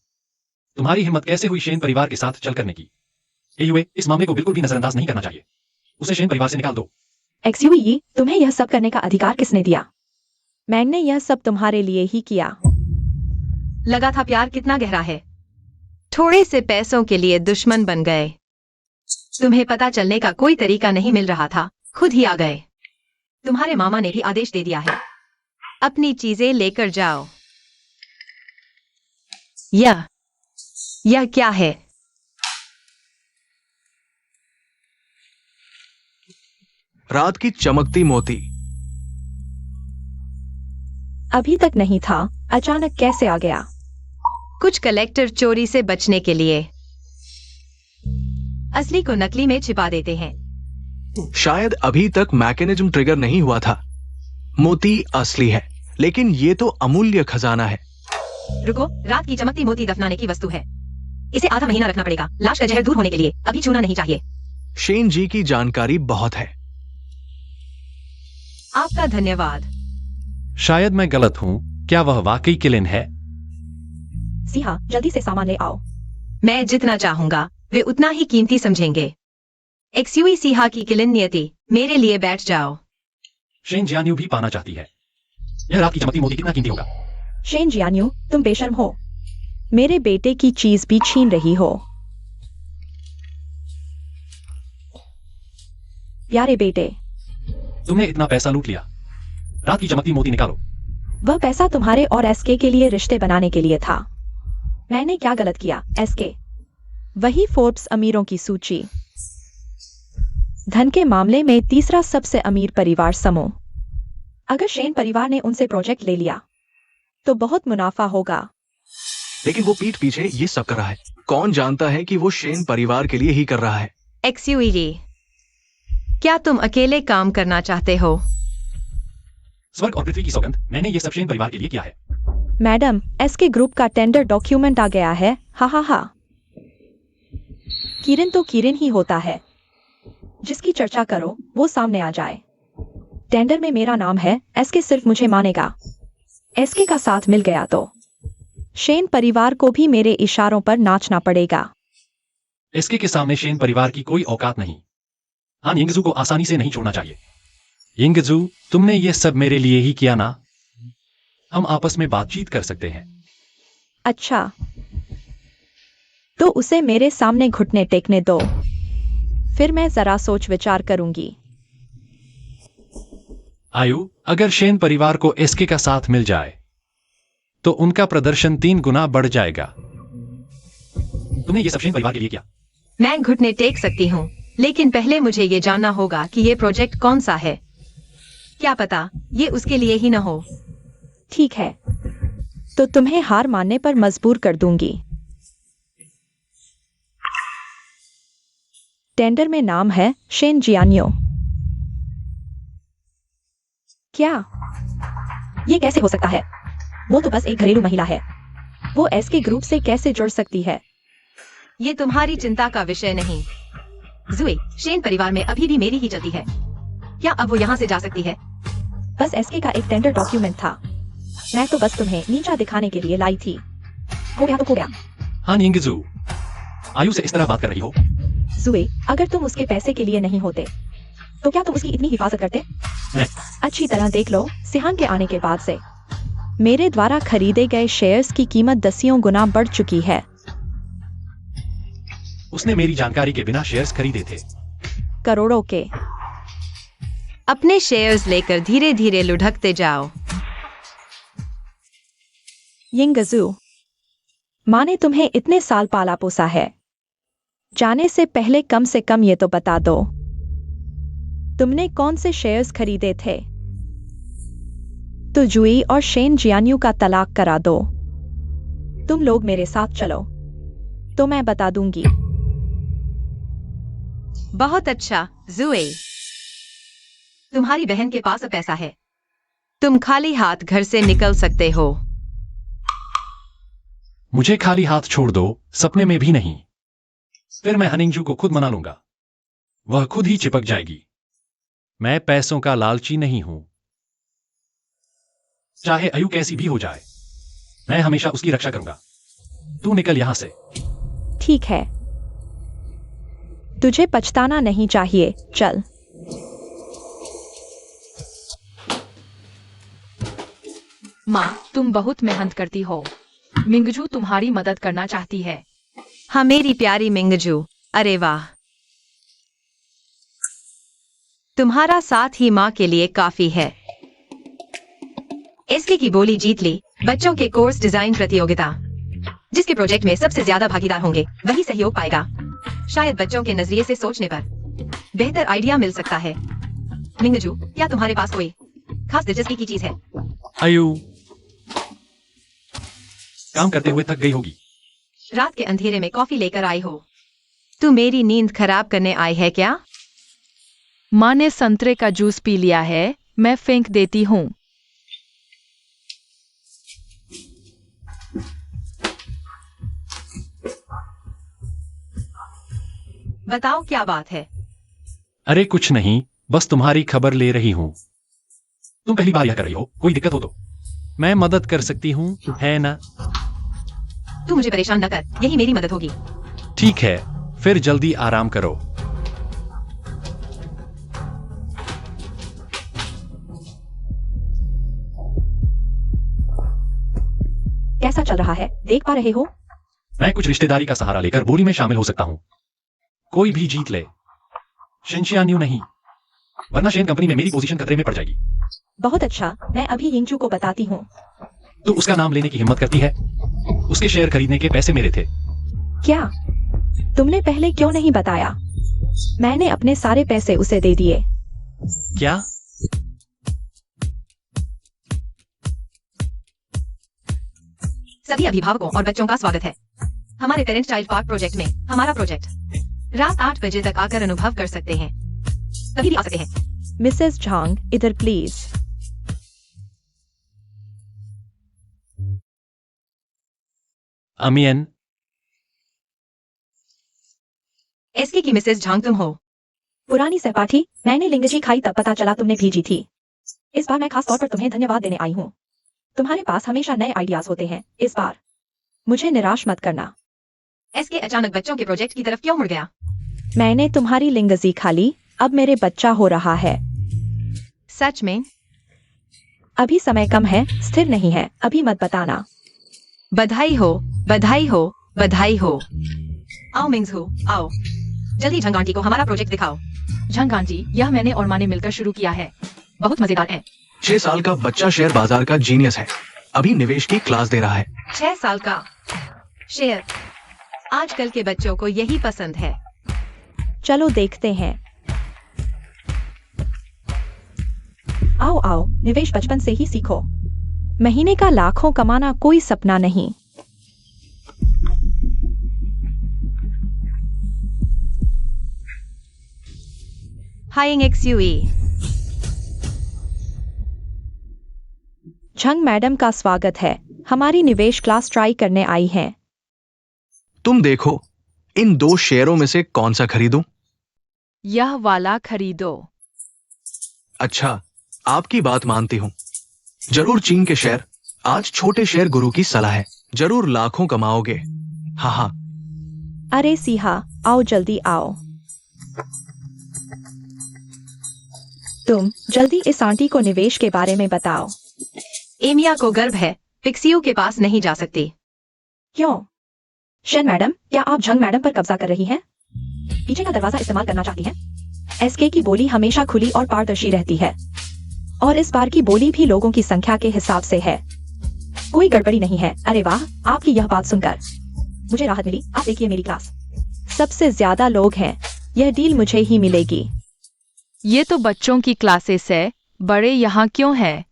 तुम्हारी हिम्मत कैसे हुई शेन परिवार के साथ चल करने की? एयुए, इस मामले को बिल्कुल भी नजरअंदाज नहीं करना चाहिए। उसे शेन परिवार से निकाल दो। एक्सयूई, तुम्हें यह सब करने का अधिकार किसने दिया? मैंने यह सब तुम्हारे लिए ही किया। लगा था प्यार कितना गहरा है। थोड़े से पैसों के लिए दुश्मन बन गए। तुम्हें पता चलने का कोई तरीका नहीं मिल रहा था, खुद ही आ गए। तुम्हारे मामा ने भी आदेश दे दिया है। अपनी चीजें लेकर जाओ। यह क्या है? रात की चमकती मोती। अभी तक नहीं था, अचानक कैसे आ गया? कुछ कलेक्टर चोरी से बचने के लिए असली को नकली में छिपा देते हैं। शायद अभी तक मैकेनिज्म ट्रिगर नहीं हुआ था। मोती असली है, लेकिन ये तो अमूल्य खजाना है। रुको, रात की चमकती मोती दफनाने की वस्तु है। इसे आधा महीना रखना पड़ेगा। लाश का जहर दूर होने के लिए अभी छूना नहीं चाहिए। शेन जी की जानकारी बहुत है। आपका धन्यवाद। शायद मैं गलत हूं। क्या वह वाकई किलिन है? सिहा, जल्दी से सामान ले आओ। मैं जितना चाहूंगा वे उतना ही कीमती समझेंगे। एक्सयूई सिहा की किलिन नियति, मेरे लिए बैठ जाओ। शेन जियान्यू भी पाना चाहती है। यह रात की चमकती मोती कितना कीमती होगा? शेन जियान्यू, तुम बेशर्म हो। मेरे बेटे की चीज भी छीन रही हो। प्यारे बेटे, तुमने इतना पैसा लूट लिया। रात की चमकती मोती निकालो। वह पैसा तुम्हारे और एसके के लिए रिश्ते बनाने के लिए था। मैंने क्या गलत किया? एसके वही फोर्ब्स अमीरों की सूची। धन के मामले में तीसरा सबसे अमीर परिवार समूह। अगर शेन परिवार ने उनसे प्रोजेक्ट ले लिया तो बहुत मुनाफा होगा। लेकिन वो पीठ पीछे ये सब कर रहा है। कौन जानता है कि वो शेन परिवार के लिए ही कर रहा है। एक्सयूई, क्या तुम अकेले काम करना चाहते हो? स्वर्ग और पृथ्वी की सौगंध, मैंने ये सब शेन परिवार के लिए किया है। मैडम, एसके ग्रुप का टेंडर डॉक्यूमेंट आ गया है। हा हा हा। किरण तो किरण ही होता है। जिसकी चर्चा करो वो सामने आ जाए। टेंडर में मेरा नाम है। एसके सिर्फ मुझे मानेगा। एसके का साथ मिल गया तो शेन परिवार को भी मेरे इशारों पर नाचना पड़ेगा। एसके के सामने शेन परिवार की कोई औकात नहीं। हाँ, यिंगजू को आसानी से नहीं छोड़ना चाहिए। यिंगजू, तुमने ये सब मेरे लिए ही किया ना? हम आपस में बातचीत कर सकते हैं। अच्छा, तो उसे मेरे सामने घुटने टेकने दो, फिर मैं जरा सोच विचार करूंगी। आयु, अगर शेन परिवार को एसके का साथ मिल जाए तो उनका प्रदर्शन 3 गुना बढ़ जाएगा। तुमने ये सब शेन परिवार के लिए किया। मैं घुटने टेक सकती हूँ, लेकिन पहले मुझे ये जानना होगा कि ये प्रोजेक्ट कौन सा है। क्या पता ये उसके लिए ही न हो। ठीक है, तो तुम्हें हार मानने पर मजबूर कर दूंगी। टेंडर में नाम है शेन जियानियो। क्या? ये कैसे हो सकता है? वो तो बस एक घरेलू महिला है। वो एसके ग्रुप से कैसे जुड़ सकती है? ये तुम्हारी चिंता का विषय नहीं। जुए, शेन परिवार में अभी भी मेरी ही चलती है। क्या अब वो यहाँ से जा सकती है? बस एसके का एक टेंडर डॉक्यूमेंट था। मैं तो बस तुम्हें नीचा दिखाने के लिए लाई थी। हो गया तो हो गया। हाँ निंगजू, आयु से इस तरह बात कर रही हो। जुए, अगर तुम उसके पैसे के लिए नहीं होते तो क्या तुम उसकी इतनी हिफाजत करते? नहीं। अच्छी तरह देख लो, सिहान के आने के बाद से मेरे द्वारा खरीदे गए शेयर्स की कीमत 10 गुना बढ़ चुकी है। उसने मेरी जानकारी के बिना शेयर्स खरीदे थे। करोड़ों के। अपने शेयर्स लेकर धीरे धीरे लुढ़कते जाओ। यिंगजू, माँ ने तुम्हें इतने साल पाला पोसा है। जाने से पहले कम से कम ये तो बता दो, तुमने कौन से शेयर्स खरीदे थे? तो जुई और शेन जियान्यू का तलाक करा दो। तुम लोग मेरे साथ चलो, तो मैं बता दूंगी। बहुत अच्छा जुए, तुम्हारी बहन के पास अब पैसा है। तुम खाली हाथ घर से निकल सकते हो। मुझे खाली हाथ छोड़ दो, सपने में भी नहीं। फिर मैं हनिंगजू को खुद मना लूंगा। वह खुद ही चिपक जाएगी। मैं पैसों का लालची नहीं हूं। चाहे आयु कैसी भी हो जाए, मैं हमेशा उसकी रक्षा करूंगा। तू निकल यहां से। ठीक है, तुझे पछताना नहीं चाहिए। चल। माँ, तुम बहुत मेहनत करती हो। मिंगजू तुम्हारी मदद करना चाहती है। हाँ मेरी प्यारी मिंगजू, अरे वाह, तुम्हारा साथ ही माँ के लिए काफी है। एसके की बोली जीत ली। बच्चों के कोर्स डिजाइन प्रतियोगिता, जिसके प्रोजेक्ट में सबसे ज्यादा भागीदार होंगे वही सहयोग पाएगा। शायद बच्चों के नजरिए से सोचने पर बेहतर आइडिया मिल सकता है। मिंगजू, क्या तुम्हारे पास कोई खास दिलचस्पी की चीज है? आयु काम करते हुए थक गई होगी। रात के अंधेरे में कॉफी लेकर आई हो। तू मेरी नींद खराब करने आई है क्या? माँ ने संतरे का जूस पी लिया है, मैं फेंक देती हूँ। बताओ क्या बात है? अरे कुछ नहीं, बस तुम्हारी खबर ले रही हूं। तुम पहली बार यह कर रही हो, कोई दिक्कत हो तो मैं मदद कर सकती हूँ, है ना? तू मुझे परेशान न कर, यही मेरी मदद होगी। ठीक है, फिर जल्दी आराम करो। कैसा चल रहा है, देख पा रहे हो? मैं कुछ रिश्तेदारी का सहारा लेकर बोली में शामिल हो सकता हूँ। कोई भी जीत ले, शिनशियान्यू नहीं, वरना शेन कंपनी में मेरी पोजीशन खतरे में पड़ जाएगी। बहुत अच्छा, मैं अभी यिंगजू को बताती हूँ। तो उसका नाम लेने की हिम्मत करती है? उसके शेयर खरीदने के पैसे मेरे थे। क्या? तुमने पहले क्यों नहीं बताया? मैंने अपने सारे पैसे उसे दे दिए। क्या? सभी अभिभावकों और बच्चों का स्वागत है हमारे पेरेंट चाइल्ड पार्क प्रोजेक्ट में। हमारा प्रोजेक्ट रात 8 बजे तक आकर अनुभव कर सकते हैं। कभी भी आ सकते हैं। मिसेस झांग, इधर प्लीज। अमियन, एसके की मिसेस झांग तुम हो? पुरानी सहपाठी, मैंने लिंगजी खाई तब पता चला तुमने भेजी थी। इस बार मैं खास तौर पर तुम्हें धन्यवाद देने आई हूँ। तुम्हारे पास हमेशा नए आइडियाज होते हैं। इस बार मुझे निराश मत करना। एसके अचानक बच्चों के प्रोजेक्ट की तरफ क्यों मुड़ गया? मैंने तुम्हारी लिंगजी खा ली, अब मेरे बच्चा हो रहा है। सच में? अभी समय कम है, स्थिर नहीं है, अभी मत बताना। बधाई हो, बधाई हो, बधाई हो। आओ मिंगजू, आओ जल्दी झंग आंटी को हमारा प्रोजेक्ट दिखाओ। झंग आंटी, यह मैंने और माँ ने मिलकर शुरू किया है। बहुत मजेदार है। 6 साल का बच्चा शेयर बाजार का जीनियस है। अभी निवेश की क्लास दे रहा है। 6 साल का शेयर। आजकल के बच्चों को यही पसंद है। चलो देखते हैं। आओ आओ, निवेश बचपन से ही सीखो। महीने का लाखों कमाना कोई सपना नहीं। हाइंग XUE। झंग मैडम का स्वागत है। हमारी निवेश क्लास ट्राई करने आई हैं। तुम देखो, इन 2 शेयरों में से कौन सा खरीदूं? यह वाला खरीदो। अच्छा, आपकी बात मानती हूं। जरूर चीन के शेयर। आज छोटे शेयर गुरु की सलाह है। जरूर लाखों कमाओगे। हाँ हाँ। अरे सिहा, आओ जल्दी आओ। तुम जल्दी इस आंटी को निवेश के बारे में बताओ। एमिया को गर्व है, पिक्सियो के पास नहीं जा सकती। क्यों? शेन मैडम, क्या आप झंग मैडम पर कब्जा कर रही हैं? पीछे का दरवाजा इस्तेमाल करना चाहती हैं? एसके की बोली हमेशा खुली और पारदर्शी रहती है, और इस बार की बोली भी लोगों की संख्या के हिसाब से है। कोई गड़बड़ी नहीं है। अरे वाह, आपकी यह बात सुनकर मुझे राहत मिली। आप देखिए मेरी क्लास। सबसे ज्यादा लोग हैं। यह डील मुझे ही मिलेगी। ये तो बच्चों की क्लासेस है, बड़े यहाँ क्यों है?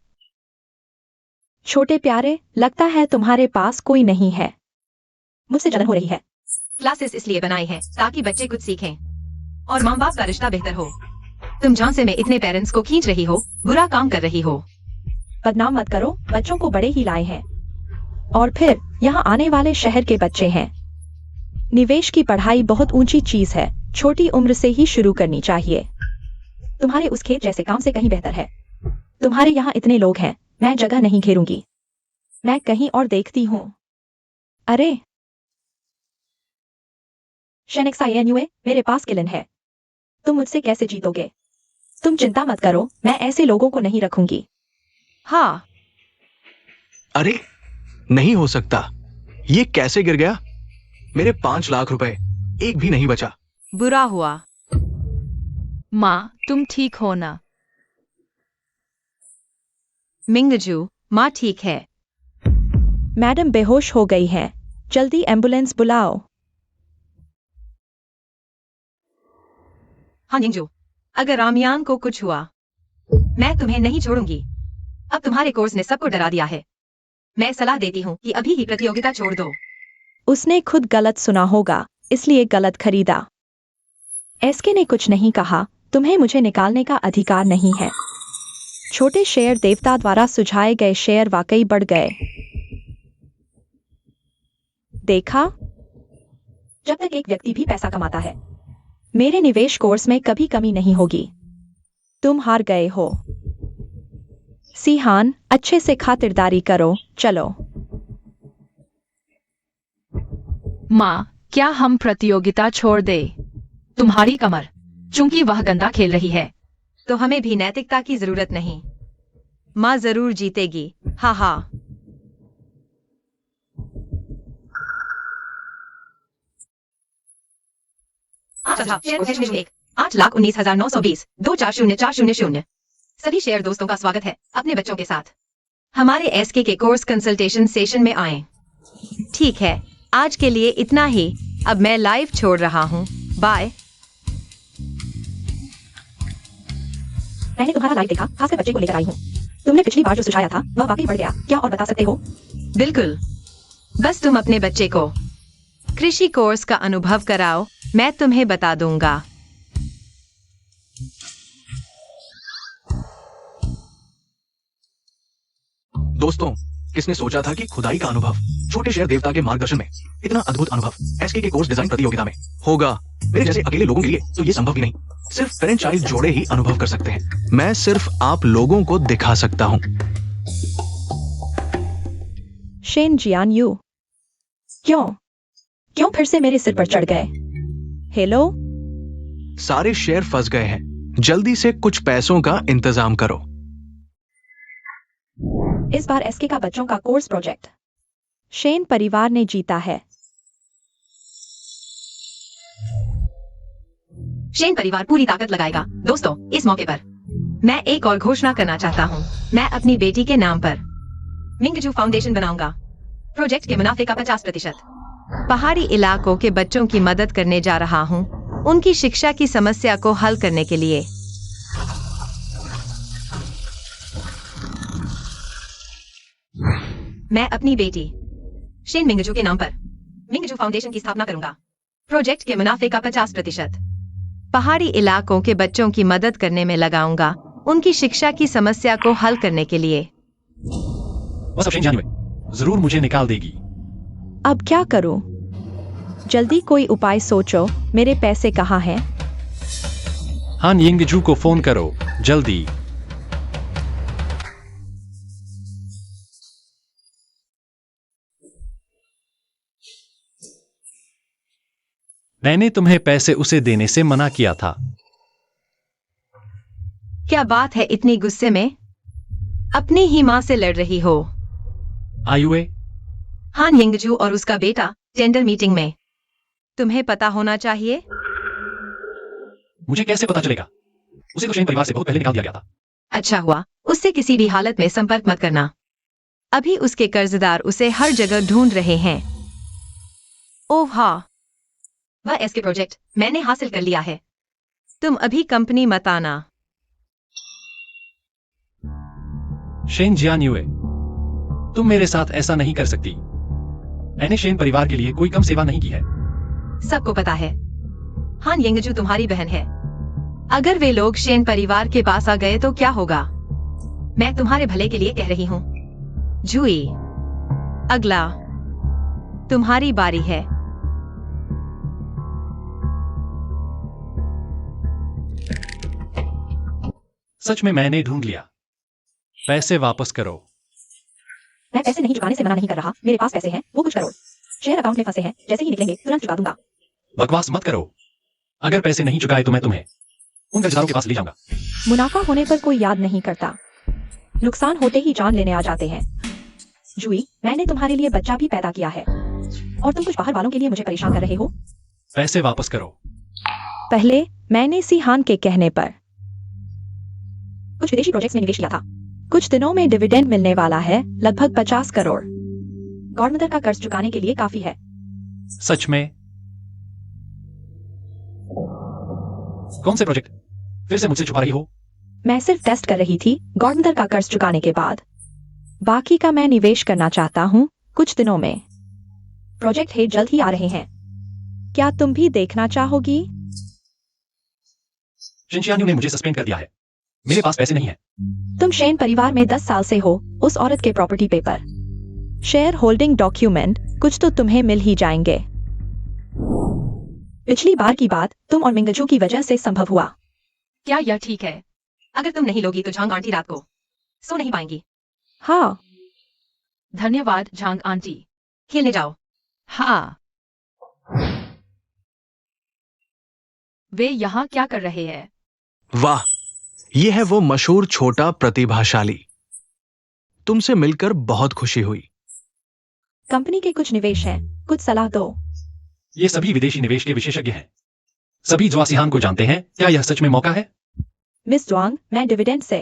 छोटे प्यारे, लगता है तुम्हारे पास कोई नहीं है। मुझसे जलन हो रही है। क्लासेस इसलिए बनाई है ताकि बच्चे कुछ सीखें और माँ बाप का रिश्ता बेहतर हो। तुम झांसे में इतने पेरेंट्स को खींच रही हो, बुरा काम कर रही हो। बदनाम मत करो, बच्चों को बड़े ही लाए हैं। और फिर यहाँ आने वाले शहर के बच्चे हैं। निवेश की पढ़ाई बहुत ऊंची चीज है। छोटी उम्र से ही शुरू करनी चाहिए। तुम्हारे उस खेत जैसे काम से कहीं बेहतर है। तुम्हारे यहाँ इतने लोग हैं, मैं जगह नहीं घेरूंगी। मैं कहीं और देखती हूँ। अरे शेनेक्साइएन्यूए, मेरे पास किलन है। तुम मुझसे कैसे जीतोगे? तुम चिंता मत करो, मैं ऐसे लोगों को नहीं रखूंगी। हाँ, अरे नहीं हो सकता। ये कैसे गिर गया? मेरे 5 लाख रुपए, एक भी नहीं बचा। बुरा हुआ। माँ, तुम ठीक हो ना? मिंगजू, माँ ठीक है। मैडम बेहोश हो गई हैं। जल्दी एम्बुलेंस बुलाओ। हाँ निंजू, अगर रामयान को कुछ हुआ, मैं तुम्हें नहीं छोड़ूंगी। अब तुम्हारे कोर्स ने सबको डरा दिया है। मैं सलाह देती हूँ कि अभी ही प्रतियोगिता छोड़ दो। उसने खुद गलत सुना होगा, इसलिए गलत खरीदा। एसके ने कुछ नहीं कहा। तुम्हें मुझे निकालने का अधिकार नहीं है। छोटे शेयर देवता द्वारा सुझाए गए शेयर वाकई बढ़ गए। देखा? जब तक एक व्यक्ति भी पैसा कमाता है, मेरे निवेश कोर्स में कभी कमी नहीं होगी। तुम हार गए हो। सिहान, अच्छे से खातिरदारी करो। चलो। माँ, क्या हम प्रतियोगिता छोड़ दे? तुम्हारी कमर, चूंकि वह गंदा खेल रही है। तो हमें भी नैतिकता की जरूरत नहीं। माँ जरूर जीतेगी। हाँ हाँ। अच्छा, शेयर 8,19,920 240,400। सभी शेयर दोस्तों का स्वागत है अपने बच्चों के साथ। हमारे एसके के कोर्स कंसल्टेशन सेशन में आए। ठीक है, आज के लिए इतना ही। अब मैं लाइव छोड़ रहा हूँ। बाय। मैंने तुम्हारा लाइव देखा, खासकर बच्चे को लेकर आई हूँ। तुमने पिछली बार जो सुझाया था वह वाकई बढ़ गया। क्या और बता सकते हो? बिल्कुल। बस तुम अपने बच्चे को कृषि कोर्स का अनुभव कराओ, मैं तुम्हें बता दूंगा। दोस्तों, किसने सोचा था कि खुदाई का अनुभव छोटे शेयर देवता के मार्गदर्शन में इतना अद्भुत अनुभव एसके के कोर्स डिजाइन प्रतियोगिता में होगा। मेरे जैसे अकेले लोगों के लिए तो ये संभव ही नहीं। सिर्फ पेरेंट चाइल्ड जोड़े ही अनुभव कर सकते हैं। मैं सिर्फ आप लोगों को दिखा सकता हूँ। शेन जियानयू, क्यों फिर से मेरे सिर पर चढ़ गए? हेलो? सारे शेयर फंस गए हैं। जल्दी से कुछ पैसों का इंतजाम करो। इस बार एसके का बच्चों का कोर्स प्रोजेक्ट शेन परिवार ने जीता है। शेन परिवार पूरी ताकत लगाएगा। दोस्तों, इस मौके पर मैं एक और घोषणा करना चाहता हूँ। मैं अपनी बेटी के नाम पर मिंगजू फाउंडेशन बनाऊंगा। प्रोजेक्ट के मुनाफे का 50%। पहाड़ी इलाकों के बच्चों की मदद करने जा रहा हूँ, उनकी शिक्षा की समस्या को हल करने के लिए। मैं अपनी बेटी शेन मिंगजू के नाम पर मिंगजू फाउंडेशन की स्थापना करूंगा। प्रोजेक्ट के मुनाफे का 50% पहाड़ी इलाकों के बच्चों की मदद करने में लगाऊंगा, उनकी शिक्षा की समस्या को हल करने के लिए। बस अब शेन जियान्युए जरूर मुझे निकाल देगी। अब क्या करूं? जल्दी कोई उपाय सोचो। मेरे पैसे कहाँ हैं? हान यिंगजू को फोन करो, जल्दी। मैंने तुम्हें पैसे उसे देने से मना किया था। क्या बात है, इतनी गुस्से में? अपनी ही माँ से लड़ रही हो? आयुए, हान यिंगजू और उसका बेटा टेंडर मीटिंग में। तुम्हें पता होना चाहिए। मुझे कैसे पता चलेगा? उसे तो शेन परिवार से बहुत पहले निकाल दिया गया था। अच्छा हुआ, उससे किसी भी हालत में संपर्क मत करना। अभी उसके कर्जदार उसे हर जगह ढूंढ रहे हैं। ओह हाँ, वह एसके प्रोजेक्ट मैंने हासिल कर लिया है। तुम अभी कंपनी मत आना। शेन जियान्युए, तुम मेरे साथ ऐसा नहीं कर सकती। मैंने शेन परिवार के लिए कोई कम सेवा नहीं की है। सबको पता है, हान यिंगजू तुम्हारी बहन है। अगर वे लोग शेन परिवार के पास आ गए तो क्या होगा? मैं तुम्हारे भले के लिए कह रही हूँ। जूई, अगला तुम्हारी बारी है। सच में मैंने ढूंढ लिया। पैसे वापस करो। मैं पैसे नहीं चुकाने से मना नहीं कर रहा। मेरे पास पैसे हैं, वो कुछ करोड़ शेयर अकाउंट में फंसे हैं। जैसे ही निकलेंगे तुरंत चुका दूंगा। बकवास मत करो। अगर पैसे नहीं चुकाए तो मैं तुम्हें उन कर्जदारों के पास ले जाऊंगा। मुनाफा होने पर कोई याद नहीं करता, नुकसान होते ही जान लेने आ जाते हैं। जूई, मैंने तुम्हारे लिए बच्चा भी पैदा किया है और तुम कुछ बाहर वालों के लिए मुझे परेशान कर रहे हो। पैसे वापस करो। पहले मैंने सिहान के कहने पर कुछ विदेशी प्रोजेक्ट्स में निवेश किया था। कुछ दिनों में डिविडेंड मिलने वाला है, लगभग 50 करोड़। गॉडमदर का कर्ज चुकाने के लिए काफी है। सच में? कौन से प्रोजेक्ट? फिर से मुझसे छुपा रही हो? मैं सिर्फ टेस्ट कर रही थी। गॉडमदर का कर्ज चुकाने के बाद बाकी का मैं निवेश करना चाहता हूँ कुछ दिनों में। प्रोजेक्ट हेड जल्द ही आ रहे हैं। क्या तुम भी देखना चाहोगी? शिनचियान्यू ने मुझे सस्पेंड कर दिया है। मेरे पास पैसे नहीं है। तुम शेन परिवार में 10 साल से हो। उस औरत के property paper, share holding document, कुछ तो तुम्हें मिल ही जाएंगे। पिछली बार की बात तुम और मिंगजू की वजह से संभव हुआ। क्या यह ठीक है? अगर तुम नहीं लोगी तो झांग आंटी रात को सो नहीं पाएंगी। हाँ, धन्यवाद झांग आंटी। खेलने जाओ। हाँ। वे यहाँ क्या कर रहे हैं? वाह, ये है वो मशहूर छोटा प्रतिभाशाली। तुमसे मिलकर बहुत खुशी हुई। कंपनी के कुछ निवेश हैं, कुछ सलाह दो। ये सभी विदेशी निवेश के विशेषज्ञ हैं। सभी ज्वासिहान को जानते हैं। क्या यह सच में मौका है? मिस ज्वांग, मैं डिविडेंड से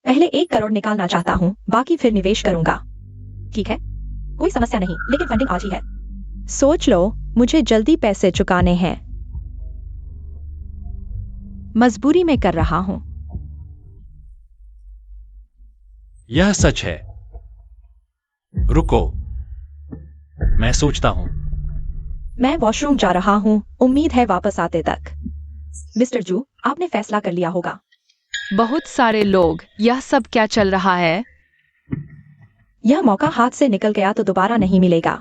पहले 1 करोड़ निकालना चाहता हूँ, बाकी फिर निवेश करूंगा। ठीक है, कोई समस्या नहीं, लेकिन फंडिंग आज ही है। सोच लो, मुझे जल्दी पैसे चुकाने हैं। मजबूरी में कर रहा हूँ। यह सच है। रुको, मैं सोचता हूं। मैं वॉशरूम जा रहा हूँ, उम्मीद है वापस आते तक। मिस्टर जू, आपने फैसला कर लिया होगा। बहुत सारे लोग, यह सब क्या चल रहा है? यह मौका हाथ से निकल गया तो दोबारा नहीं मिलेगा।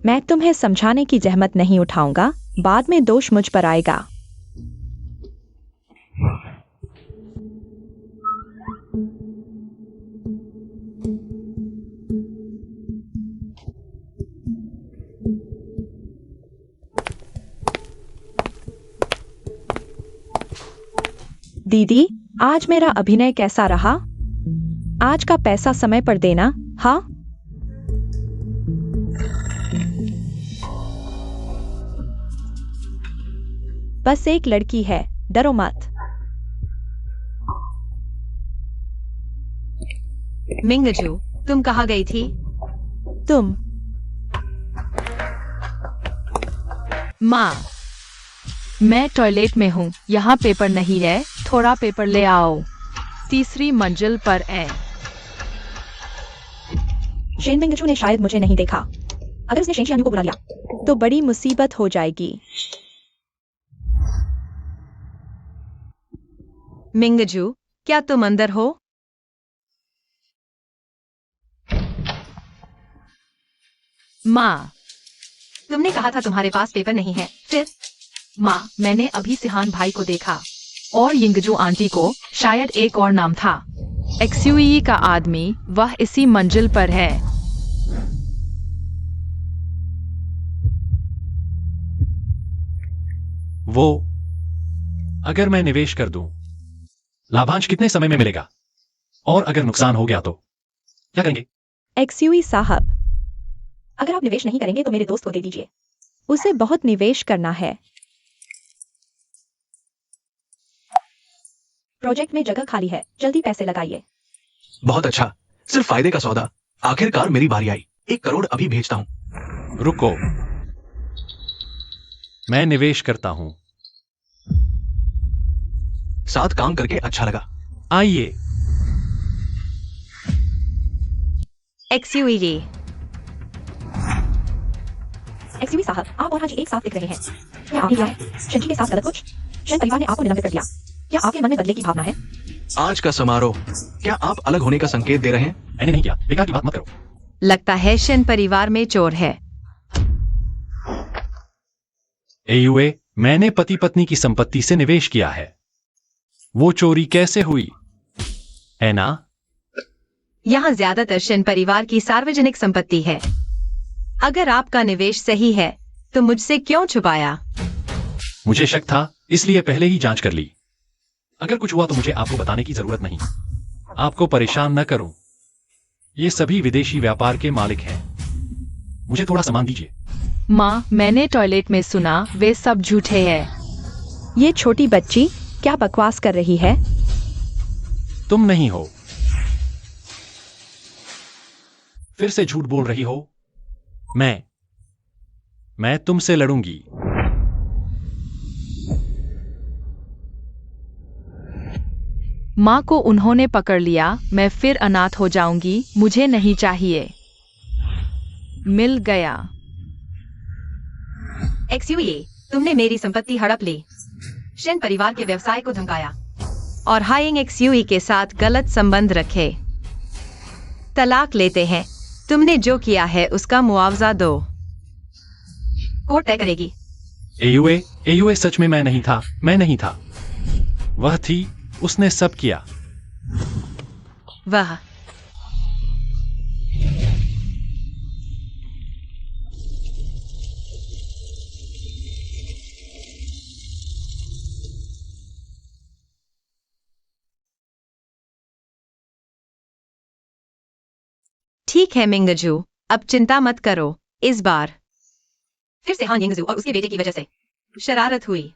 मैं तुम्हें समझाने की जहमत नहीं उठाऊंगा, बाद में दोष मुझ पर आएगा। दीदी, आज मेरा अभिनय कैसा रहा? आज का पैसा समय पर देना, हाँ? बस एक लड़की है, डरो मत। मिंगजू, तुम कहाँ गई थी? तुम। माँ, मैं टॉयलेट में हूँ। यहाँ पेपर नहीं है, थोड़ा पेपर ले आओ। तीसरी मंजिल पर है। शेन मिंगजू ने शायद मुझे नहीं देखा। अगर उसने शेन शियानू को बुला लिया तो बड़ी मुसीबत हो जाएगी। मिंगजू, क्या तुम अंदर हो? माँ, तुमने कहा था तुम्हारे पास पेपर नहीं है, फिर? माँ, मैंने अभी सिहान भाई को देखा और यिंगजू आंटी को। शायद एक और नाम था। एक्सयूई का आदमी, वह इसी मंजिल पर है। वो, अगर मैं निवेश कर दूं, लाभांश कितने समय में मिलेगा? और अगर नुकसान हो गया तो क्या करेंगे? एक्सयूई साहब, अगर आप निवेश नहीं करेंगे तो मेरे दोस्त को दे दीजिए। उसे बहुत निवेश करना है। प्रोजेक्ट में जगह खाली है, जल्दी पैसे लगाइए। बहुत अच्छा, सिर्फ फायदे का सौदा। आखिरकार मेरी बारी आई। 1 करोड़ अभी भेजता हूँ। रुको, मैं निवेश करता हूं। साथ काम करके अच्छा लगा। आइए। एक्सयूई। एक्सयूवी साहब, आप और हाजी एक साथ लिख रहे हैं। क्या आपने किया है? शंजी के साथ गलत कुछ? शन परिवार ने आपको निलंबित कर दिया। क्या आपके मन में बदले की भावना है? आज का समारोह, क्या आप अलग होने का संकेत दे रहे हैं? मैंने नहीं किया, बेकार की बात मत करो। लगता है शन परिवार में चोर है। एयूए, मैंने पति पत्नी की संपत्ति से निवेश किया है। वो चोरी कैसे हुई, है ना? यहाँ ज्यादातर शन परिवार की सार्वजनिक संपत्ति है। अगर आपका निवेश सही है तो मुझसे क्यों छुपाया? मुझे शक था, इसलिए पहले ही जांच कर ली। अगर कुछ हुआ तो मुझे आपको बताने की जरूरत नहीं। आपको परेशान न करूं। ये सभी विदेशी व्यापार के मालिक हैं। मुझे थोड़ा सामान दीजिए। माँ, मैंने टॉयलेट में सुना वे सब झूठे हैं। ये छोटी बच्ची क्या बकवास कर रही है? तुम नहीं हो। फिर से झूठ बोल रही हो। मैं तुमसे लड़ूंगी। माँ को उन्होंने पकड़ लिया। मैं फिर अनाथ हो जाऊंगी। मुझे नहीं चाहिए। मिल गया। एक्सयूई, तुमने मेरी संपत्ति हड़प ली, शन परिवार के व्यवसाय को धमकाया और हाइंग एक्सयूई के साथ गलत संबंध रखे। तलाक लेते हैं। तुमने जो किया है उसका मुआवजा दो। कोर्ट तय करेगी। एयूए, सच में मैं नहीं था। वह थी, उसने सब किया। वह ठीक है मिंगजू, अब चिंता मत करो। इस बार फिर से हान यिंगजू और उसके बेटे की वजह से शरारत हुई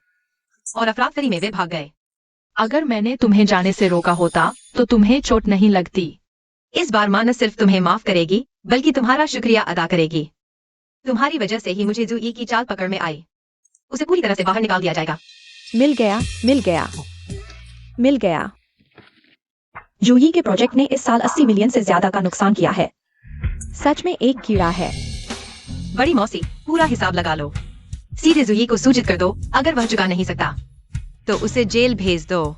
और अफरातफरी में वे भाग गए। अगर मैंने तुम्हें जाने से रोका होता तो तुम्हें चोट नहीं लगती। इस बार माँ न सिर्फ तुम्हें माफ करेगी बल्कि तुम्हारा शुक्रिया अदा करेगी। तुम्हारी वजह से ही मुझे जूई की चाल पकड़ में आई। उसे पूरी तरह से बाहर निकाल दिया जाएगा। मिल गया। जूही के प्रोजेक्ट ने इस साल 80 मिलियन से ज्यादा का नुकसान किया है। सच में एक कीड़ा है। बड़ी मौसी, पूरा हिसाब लगा लो। सीधे जूही को सूचित कर दो। अगर वह चुका नहीं सकता तो उसे जेल भेज दो।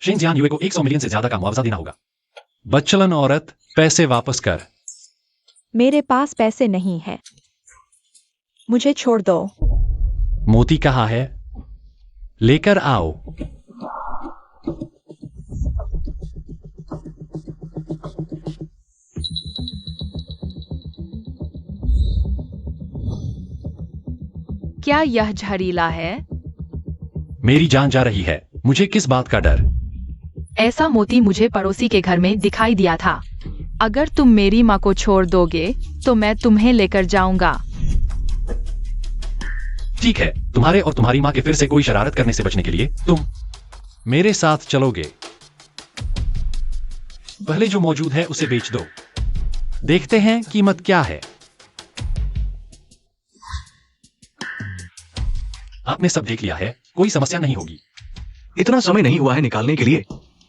शिन जियान युए को 100 मिलियन से ज्यादा का मुआवजा देना होगा। बच्चलन औरत, पैसे वापस कर। मेरे पास पैसे नहीं है। मुझे छोड़ दो। मोती कहाँ है? लेकर आओ। क्या यह जहरीला है? मेरी जान जा रही है। मुझे किस बात का डर? ऐसा मोती मुझे पड़ोसी के घर में दिखाई दिया था। अगर तुम मेरी माँ को छोड़ दोगे तो मैं तुम्हें लेकर जाऊंगा। ठीक है, तुम्हारे और तुम्हारी माँ के फिर से कोई शरारत करने से बचने के लिए तुम मेरे साथ चलोगे। पहले जो मौजूद है उसे बेच दो। देखते हैं कीमत क्या है। आपने सब देख लिया है, कोई समस्या नहीं होगी। इतना समय नहीं हुआ है निकालने के लिए।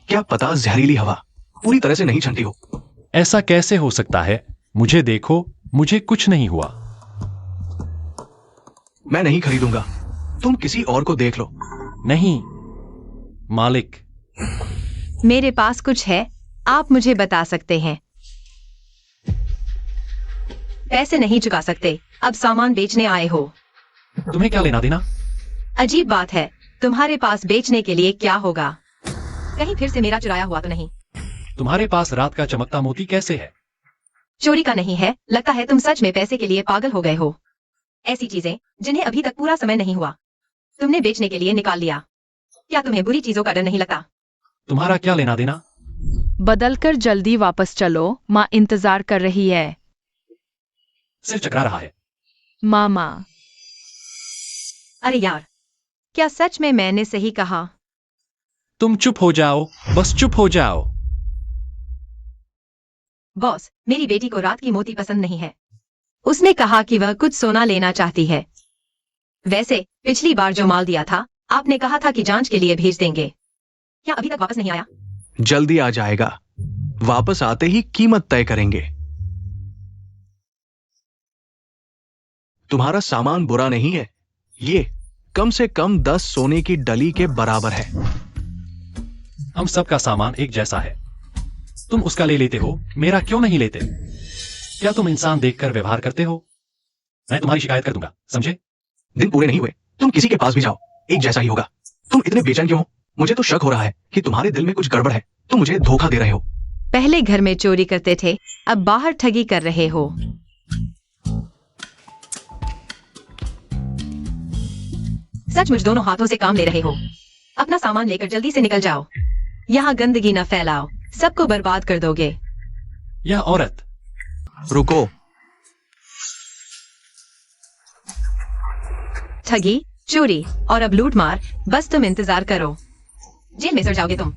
क्या पता जहरीली हवा पूरी तरह से नहीं छंटी हो। ऐसा कैसे हो सकता है? मुझे देखो, मुझे कुछ नहीं हुआ। मैं नहीं खरीदूंगा, तुम किसी और को देख लो। नहीं मालिक। मेरे पास कुछ है, आप मुझे बता सकते हैं। पैसे नहीं चुका सकते, अब सामान बेचने आए हो। तुम्हें क्या लेना देना? अजीब बात है, तुम्हारे पास बेचने के लिए क्या होगा? कहीं फिर से मेरा चुराया हुआ तो नहीं? तुम्हारे पास रात का चमकता मोती कैसे है? चोरी का नहीं है, लगता है तुम सच में पैसे के लिए पागल हो गए हो। ऐसी चीजें जिन्हें अभी तक पूरा समय नहीं हुआ, तुमने बेचने के लिए निकाल लिया। क्या तुम्हें बुरी चीजों का डर नहीं लगता? तुम्हारा क्या लेना देना? बदलकर जल्दी वापस चलो, माँ इंतजार कर रही है। सिर चकरा रहा है। मामा, अरे यार, क्या सच में मैंने सही कहा? तुम चुप हो जाओ, बस चुप हो जाओ। बॉस, मेरी बेटी को रात की मोती पसंद नहीं है। उसने कहा कि वह कुछ सोना लेना चाहती है। वैसे पिछली बार जो माल दिया था, आपने कहा था कि जांच के लिए भेज देंगे। क्या अभी तक वापस नहीं आया? जल्दी आ जाएगा, वापस आते ही कीमत तय करेंगे। तुम्हारा सामान बुरा नहीं है, ये कम से कम 10 सोने की डली के बराबर है। हम सबका सामान एक जैसा है। तुम उसका ले लेते हो, मेरा क्यों नहीं लेते? क्या तुम इंसान देखकर व्यवहार करते हो? मैं तुम्हारी शिकायत कर दूंगा, समझे? दिन पूरे नहीं हुए, तुम किसी के पास भी जाओ, एक जैसा ही होगा। तुम इतने बेचैन क्यों हो? मुझे तो शक हो रहा है कि तुम्हारे दिल में कुछ गड़बड़ है। तुम मुझे धोखा दे रहे हो। पहले घर में चोरी करते थे, अब बाहर ठगी कर रहे हो। सचमुच दोनों हाथों से काम ले रहे हो। अपना सामान लेकर जल्दी से निकल जाओ। यहाँ गंदगी न फैलाओ, सबको बर्बाद कर दोगे। यह औरत। रुको, ठगी, चोरी और अब लूट मार, बस तुम इंतजार करो। जेल में सड़ जाओगे तुम।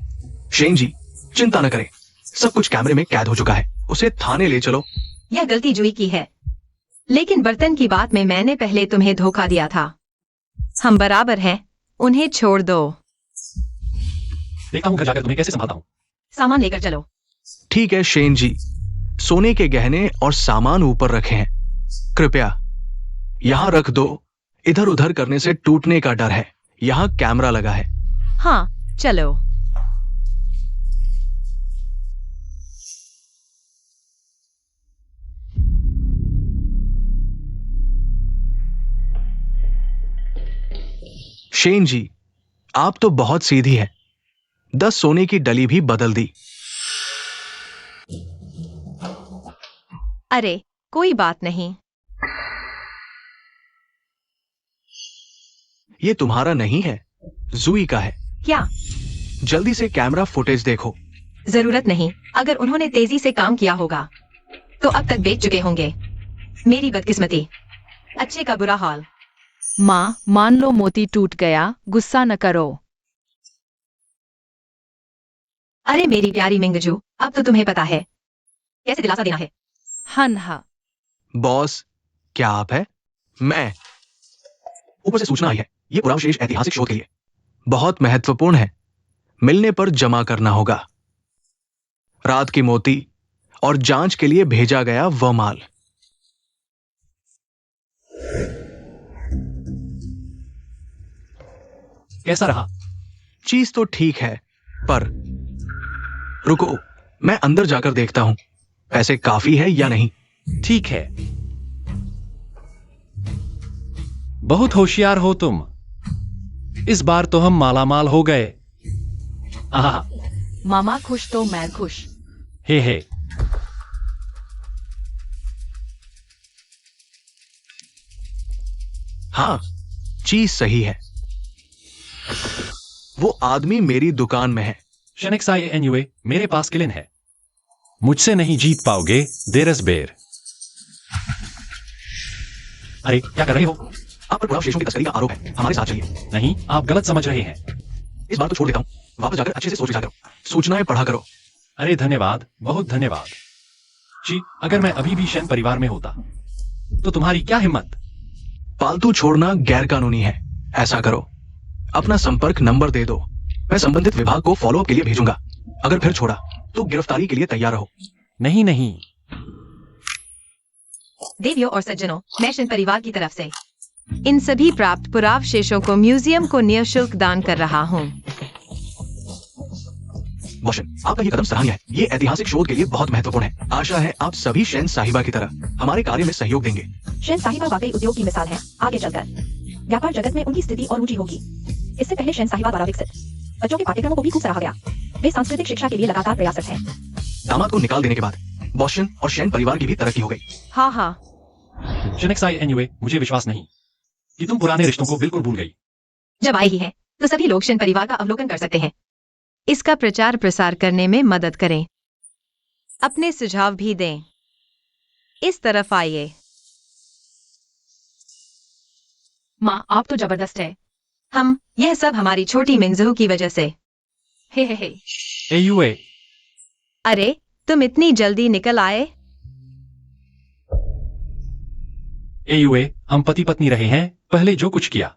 शेन जी, चिंता न करें, सब कुछ कैमरे में कैद हो चुका है। उसे थाने ले चलो। यह गलती जुई की है, लेकिन बर्तन की बात में मैंने पहले तुम्हें धोखा दिया था। हम बराबर हैं, उन्हें छोड़ दो। देखता हूं घर जाकर तुम्हें कैसे संभालता हूं। सामान लेकर चलो। ठीक है शेन जी, सोने के गहने और सामान ऊपर रखे हैं, कृपया यहां रख दो। इधर उधर करने से टूटने का डर है। यहां कैमरा लगा है। हाँ, चलो। शेन जी, आप तो बहुत सीधी है। 10 सोने की डली भी बदल दी। अरे कोई बात नहीं। ये तुम्हारा नहीं है, जूई का है। क्या? जल्दी से कैमरा फुटेज देखो। जरूरत नहीं, अगर उन्होंने तेजी से काम किया होगा तो अब तक बेच चुके होंगे। मेरी बदकिस्मती, अच्छे का बुरा हाल। माँ, मान लो मोती टूट गया, गुस्सा न करो। अरे मेरी प्यारी मिंगजू, अब तो तुम्हें पता है कैसे दिलासा देना है। हन हा। बॉस, क्या आप है? मैं। ऊपर से सूचना आई है, ये पुरावशेष ऐतिहासिक शोध के लिए बहुत महत्वपूर्ण है। मिलने पर जमा करना होगा। रात की मोती और जांच के लिए भेजा गया वह माल। कैसा रहा? चीज तो ठीक है, पर रुको, मैं अंदर जाकर देखता हूं पैसे काफी है या नहीं। ठीक है। बहुत होशियार हो तुम। इस बार तो हम मालामाल हो गए। आहा, मामा खुश तो मैं खुश। हे। हाँ, चीज सही है। वो आदमी मेरी दुकान में है। शेनेक्साई एन्युए, मेरे पास किलिन है। मुझसे नहीं जीत पाओगे, देरस बेर। अरे क्या कर रहे हो? आप पर पुलाव शेषों की तस्करी का आरोप है, हमारे साथ चलिए। नहीं, आप गलत समझ रहे हैं। इस बार तो छोड़ देता हूँ, वापस जाकर अच्छे से सोच विचार करो, सूचनाएं पढ़ा करो। अरे धन्यवाद, बहुत धन्यवाद। जी, अगर मैं अभी भी शेन परिवार में होता तो तुम्हारी क्या हिम्मत। पालतू छोड़ना गैर कानूनी है। ऐसा करो, अपना संपर्क नंबर दे दो, मैं संबंधित विभाग को फॉलोअप के लिए भेजूंगा। अगर फिर छोड़ा तो गिरफ्तारी के लिए तैयार रहो। नहीं नहीं, देवियों और सज्जनों, मैं शेन परिवार की तरफ से इन सभी प्राप्त पुरावशेषों को म्यूजियम को निःशुल्क दान कर रहा हूँ। बॉशन, आपका ये कदम सराहनीय है। ये ऐतिहासिक शोध के लिए बहुत महत्वपूर्ण है। आशा है आप सभी शेन साहिबा की तरह हमारे कार्य में सहयोग देंगे। शेन साहिबा वाकई उद्योग की मिसाल है। आगे चलकर व्यापार जगत में उनकी स्थिति और ऊंची होगी। इससे पहले शेन साहिबा द्वारा विकसित बच्चों के पाठ्यक्रमों को भी खूब सराहा गया। वे सांस्कृतिक शिक्षा के लिए लगातार प्रयासरत हैं। दामाद को निकाल देने के बाद बॉशन और शेन परिवार की भी तरक्की हो गई। हाँ हाँ, शेनेक्साई एन्युए, मुझे विश्वास नहीं कि तुम पुराने रिश्तों को बिल्कुल भूल गई। जब आए ही है तो सभी लोग शेन परिवार का अवलोकन कर सकते हैं। इसका प्रचार प्रसार करने में मदद करें, अपने सुझाव भी दें। इस तरफ आइए। माँ, आप तो जबरदस्त है। यह सब हमारी छोटी मिंजू की वजह से। हे। एयुए, अरे, तुम इतनी जल्दी निकल आए। एयुए, हम पति पत्नी रहे हैं। पहले जो कुछ किया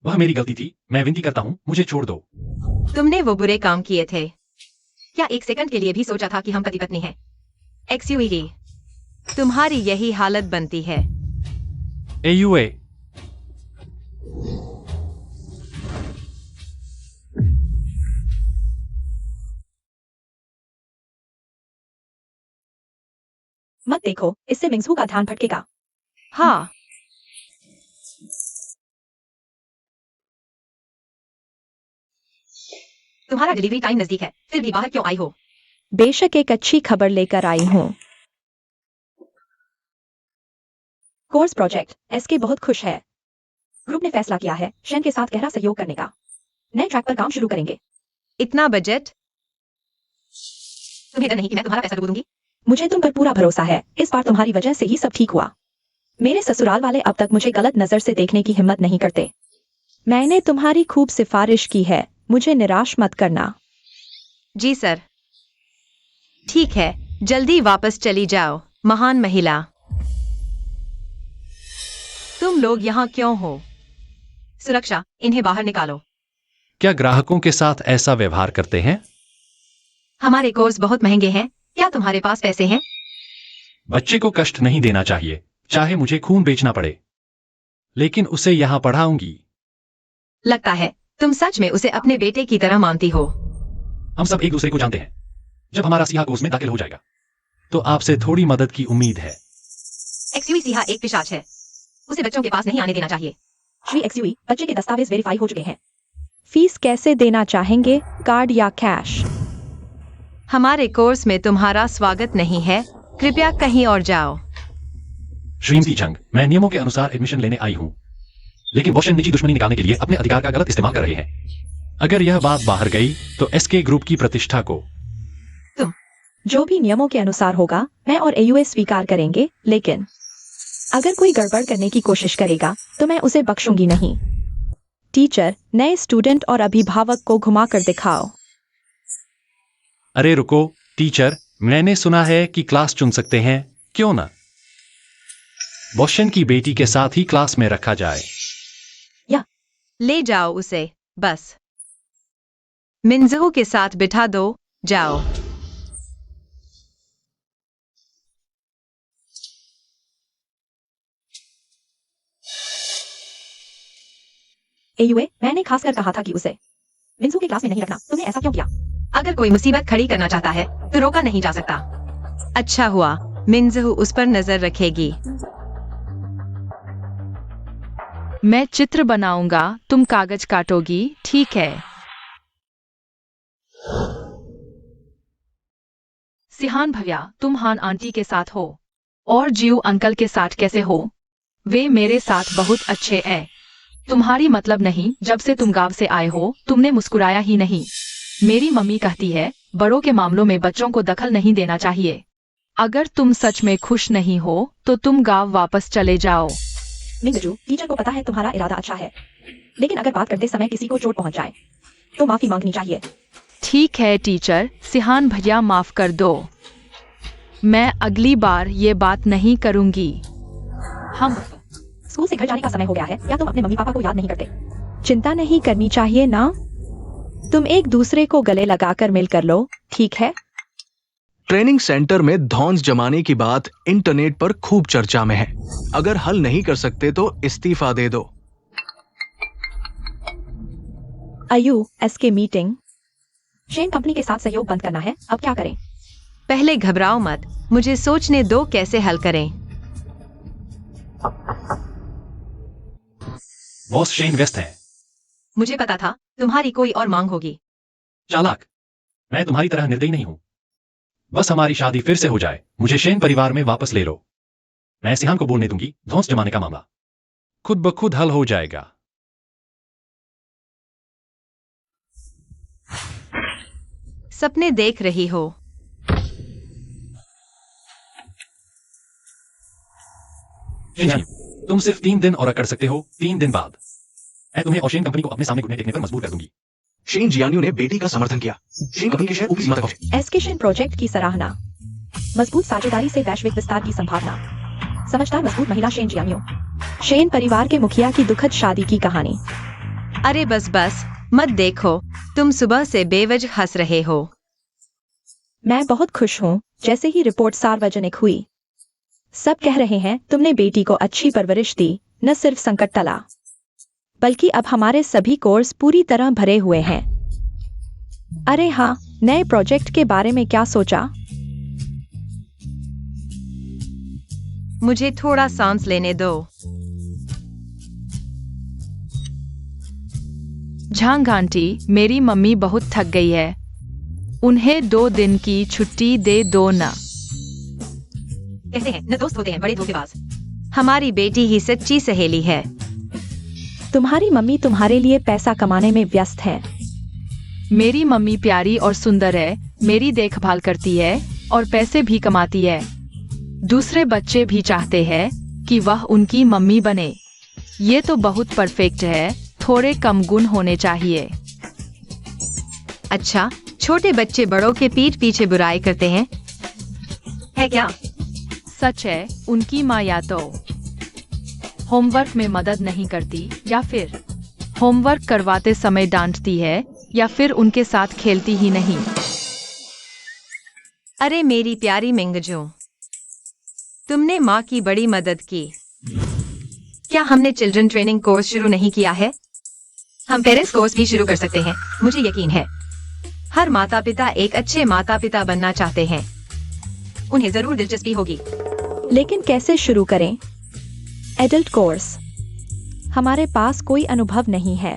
वह मेरी गलती थी। मैं विनती करता हूँ, मुझे छोड़ दो। तुमने वो बुरे काम किए थे। क्या एक सेकंड के लिए भी सोचा था कि हम पति पत्नी हैं? एक्सयूई, तुम्हारी यही हालत बनती है। एयुए, मत देखो, इससे मिंगजू का ध्यान भटकेगा। हाँ, तुम्हारा डिलीवरी टाइम नजदीक है, फिर भी बाहर क्यों आई हो? बेशक एक अच्छी खबर लेकर आई हूँ। कोर्स प्रोजेक्ट एसके बहुत खुश है। ग्रुप ने फैसला किया है शेन के साथ गहरा सहयोग करने का। नए ट्रैक पर काम शुरू करेंगे। इतना बजट? तुम्हें डर नहीं कि मैं तुम्हारा पैसा डुबो दूंगी? मुझे तुम पर पूरा भरोसा है। इस बार तुम्हारी वजह से ही सब ठीक हुआ। मेरे ससुराल वाले अब तक मुझे गलत नजर से देखने की हिम्मत नहीं करते। मैंने तुम्हारी खूब सिफारिश की है, मुझे निराश मत करना। जी सर। ठीक है, जल्दी वापस चली जाओ, महान महिला। तुम लोग यहाँ क्यों हो? सुरक्षा, इन्हें बाहर निकालो। क्या ग्राहकों के साथ ऐसा व्यवहार करते हैं? हमारे कोर्स बहुत महंगे हैं, क्या तुम्हारे पास पैसे हैं? बच्चे को कष्ट नहीं देना चाहिए, चाहे मुझे खून बेचना पड़े, लेकिन उसे यहाँ पढ़ाऊंगी। लगता है तुम सच में उसे अपने बेटे की तरह मानती हो। हम सब एक दूसरे को जानते हैं। जब हमारा सिहा कोर्स में दाखिल हो जाएगा तो आपसे थोड़ी मदद की उम्मीद है। एक्सयूई सिहा एक पिशाच है, उसे बच्चों के पास नहीं आने देना चाहिए। श्री एक्सयूई, बच्चे के दस्तावेज वेरीफाई हो चुके हैं। फीस कैसे देना चाहेंगे, कार्ड या कैश? हमारे कोर्स में तुम्हारा स्वागत नहीं है, कृपया कहीं और जाओ। श्रीमती चंग, मैं नियमों के अनुसार एडमिशन लेने आई हूँ, लेकिन बॉशन निजी दुश्मनी निकालने के लिए अपने अधिकार का गलत इस्तेमाल कर रहे हैं। अगर यह बात बाहर गई तो एसके ग्रुप की प्रतिष्ठा को। जो भी नियमों के अनुसार होगा मैं और एयूए स्वीकार करेंगे, लेकिन अगर कोई गड़बड़ करने की कोशिश करेगा तो मैं उसे बख्शूंगी नहीं। टीचर, नए स्टूडेंट और अभिभावक को घुमाकर दिखाओ। अरे रुको टीचर, मैंने सुना है कि क्लास चुन सकते हैं, क्यों ना बॉशन की बेटी के साथ ही क्लास में रखा जाए। ले जाओ उसे, बस मिंजू के साथ बिठा दो, जाओ। एयूए, मैंने खासकर कहा था कि उसे मिंजू की क्लास में नहीं रखना। तुमने ऐसा क्यों किया? अगर कोई मुसीबत खड़ी करना चाहता है तो रोका नहीं जा सकता। अच्छा हुआ, मिंजू उस पर नजर रखेगी। मैं चित्र बनाऊंगा, तुम कागज काटोगी, ठीक है? सिहान भैया, तुम हान आंटी के साथ हो, और जीव अंकल के साथ कैसे हो? वे मेरे साथ बहुत अच्छे हैं। तुम्हारी मतलब नहीं, जब से तुम गांव से आए हो तुमने मुस्कुराया ही नहीं। मेरी मम्मी कहती है बड़ों के मामलों में बच्चों को दखल नहीं देना चाहिए। अगर तुम सच में खुश नहीं हो तो तुम गांव वापस चले जाओ। मिंगजू, टीचर को पता है तुम्हारा इरादा अच्छा है, लेकिन अगर बात करते समय किसी को चोट पहुंच जाए तो माफी मांगनी चाहिए। ठीक है टीचर, सिहान भैया माफ कर दो। मैं अगली बार ये बात नहीं करूंगी। हम स्कूल से घर जाने का समय हो गया है, या तुम अपने मम्मी पापा को याद नहीं करते? चिंता नहीं करनी चाहिए ना, तुम एक दूसरे को गले लगाकर मिलकर लो, ठीक है? ट्रेनिंग सेंटर में धौंस जमाने की बात इंटरनेट पर खूब चर्चा में है। अगर हल नहीं कर सकते तो इस्तीफा दे दो। SK meeting. शेन कंपनी के साथ सहयोग बंद करना है, अब क्या करें? पहले घबराओ मत, मुझे सोचने दो कैसे हल करें। बॉस शेन व्यस्त है। मुझे पता था तुम्हारी कोई और मांग होगी। चालाक, मैं तुम्हारी तरह निर्दयी नहीं हूं। बस हमारी शादी फिर से हो जाए, मुझे शेन परिवार में वापस ले लो। मैं सिहान को बोलने दूंगी, धौंस जमाने का मामला खुद ब खुद हल हो जाएगा। सपने देख रही हो? शेन, तुम सिर्फ 3 दिन और कर सकते हो। 3 दिन बाद मैं तुम्हें और शेन कंपनी को अपने सामने घुटने टेकने पर मजबूर कर दूंगी। शेन जियान्यू ने बेटी का समर्थन किया। शेन कंपनी के शेयर ऊपरी सीमा तक पहुंचे। एस्केशन प्रोजेक्ट की सराहना, मजबूत साझेदारी से वैश्विक विस्तार की संभावना, समझदार मजबूत महिला शेन जियान्यू, शेन परिवार के मुखिया की दुखद शादी की कहानी। अरे बस बस मत देखो, तुम सुबह से बेवजह हंस रहे हो। मैं बहुत खुश हूँ। जैसे ही रिपोर्ट सार्वजनिक हुई, सब कह रहे हैं तुमने बेटी को अच्छी परवरिश दी, न सिर्फ संकट टला, बल्कि अब हमारे सभी कोर्स पूरी तरह भरे हुए हैं। अरे हाँ, नए प्रोजेक्ट के बारे में क्या सोचा? मुझे थोड़ा सांस लेने दो। झांग आंटी, मेरी मम्मी बहुत थक गई है, उन्हें 2 दिन की छुट्टी दे दो ना। कहते हैं न दोस्त होते हैं बड़े धोखेबाज। हमारी बेटी ही सच्ची सहेली है। तुम्हारी मम्मी तुम्हारे लिए पैसा कमाने में व्यस्त है। मेरी मम्मी प्यारी और सुंदर है, मेरी देखभाल करती है और पैसे भी कमाती है। दूसरे बच्चे भी चाहते हैं कि वह उनकी मम्मी बने। ये तो बहुत परफेक्ट है, थोड़े कम गुण होने चाहिए। अच्छा, छोटे बच्चे बड़ों के पीठ पीछे बुराई करते हैं, है क्या? सच है, उनकी माँ या तो होमवर्क में मदद नहीं करती, या फिर होमवर्क करवाते समय डांटती है, या फिर उनके साथ खेलती ही नहीं। अरे मेरी प्यारी मिंगजू, तुमने माँ की बड़ी मदद की। क्या हमने चिल्ड्रन ट्रेनिंग कोर्स शुरू नहीं किया है? हम पेरेंट्स कोर्स भी शुरू कर सकते हैं। मुझे यकीन है हर माता पिता एक अच्छे माता पिता बनना चाहते हैं। उन्हें जरूर दिलचस्पी होगी। लेकिन कैसे शुरू करें? एडल्ट कोर्स, हमारे पास कोई अनुभव नहीं है।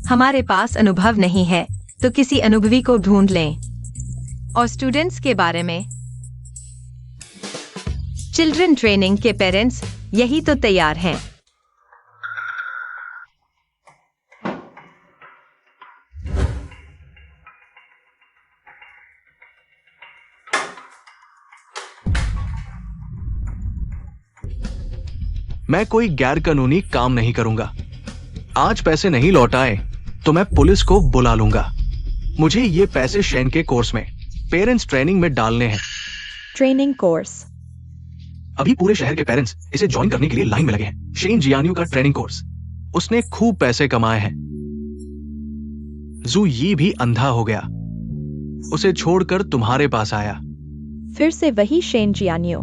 हमारे पास अनुभव नहीं है तो किसी अनुभवी को ढूंढ लें। और स्टूडेंट्स के बारे में, चिल्ड्रन ट्रेनिंग के पेरेंट्स यही तो तैयार हैं। मैं कोई गैर कानूनी काम नहीं करूंगा। आज पैसे नहीं लौटाए तो मैं पुलिस को बुला लूंगा। मुझे ये पैसे शेन के कोर्स में पेरेंट्स ट्रेनिंग में डालने हैं। ट्रेनिंग कोर्स, अभी पूरे शहर के पेरेंट्स इसे ज्वाइन करने के लिए लाइन में लगे हैं। शेन जियान्यू का ट्रेनिंग कोर्स, उसने खूब पैसे कमाए हैं। जू ये भी अंधा हो गया, उसे छोड़कर तुम्हारे पास आया। फिर से वही शेन जियान्यू।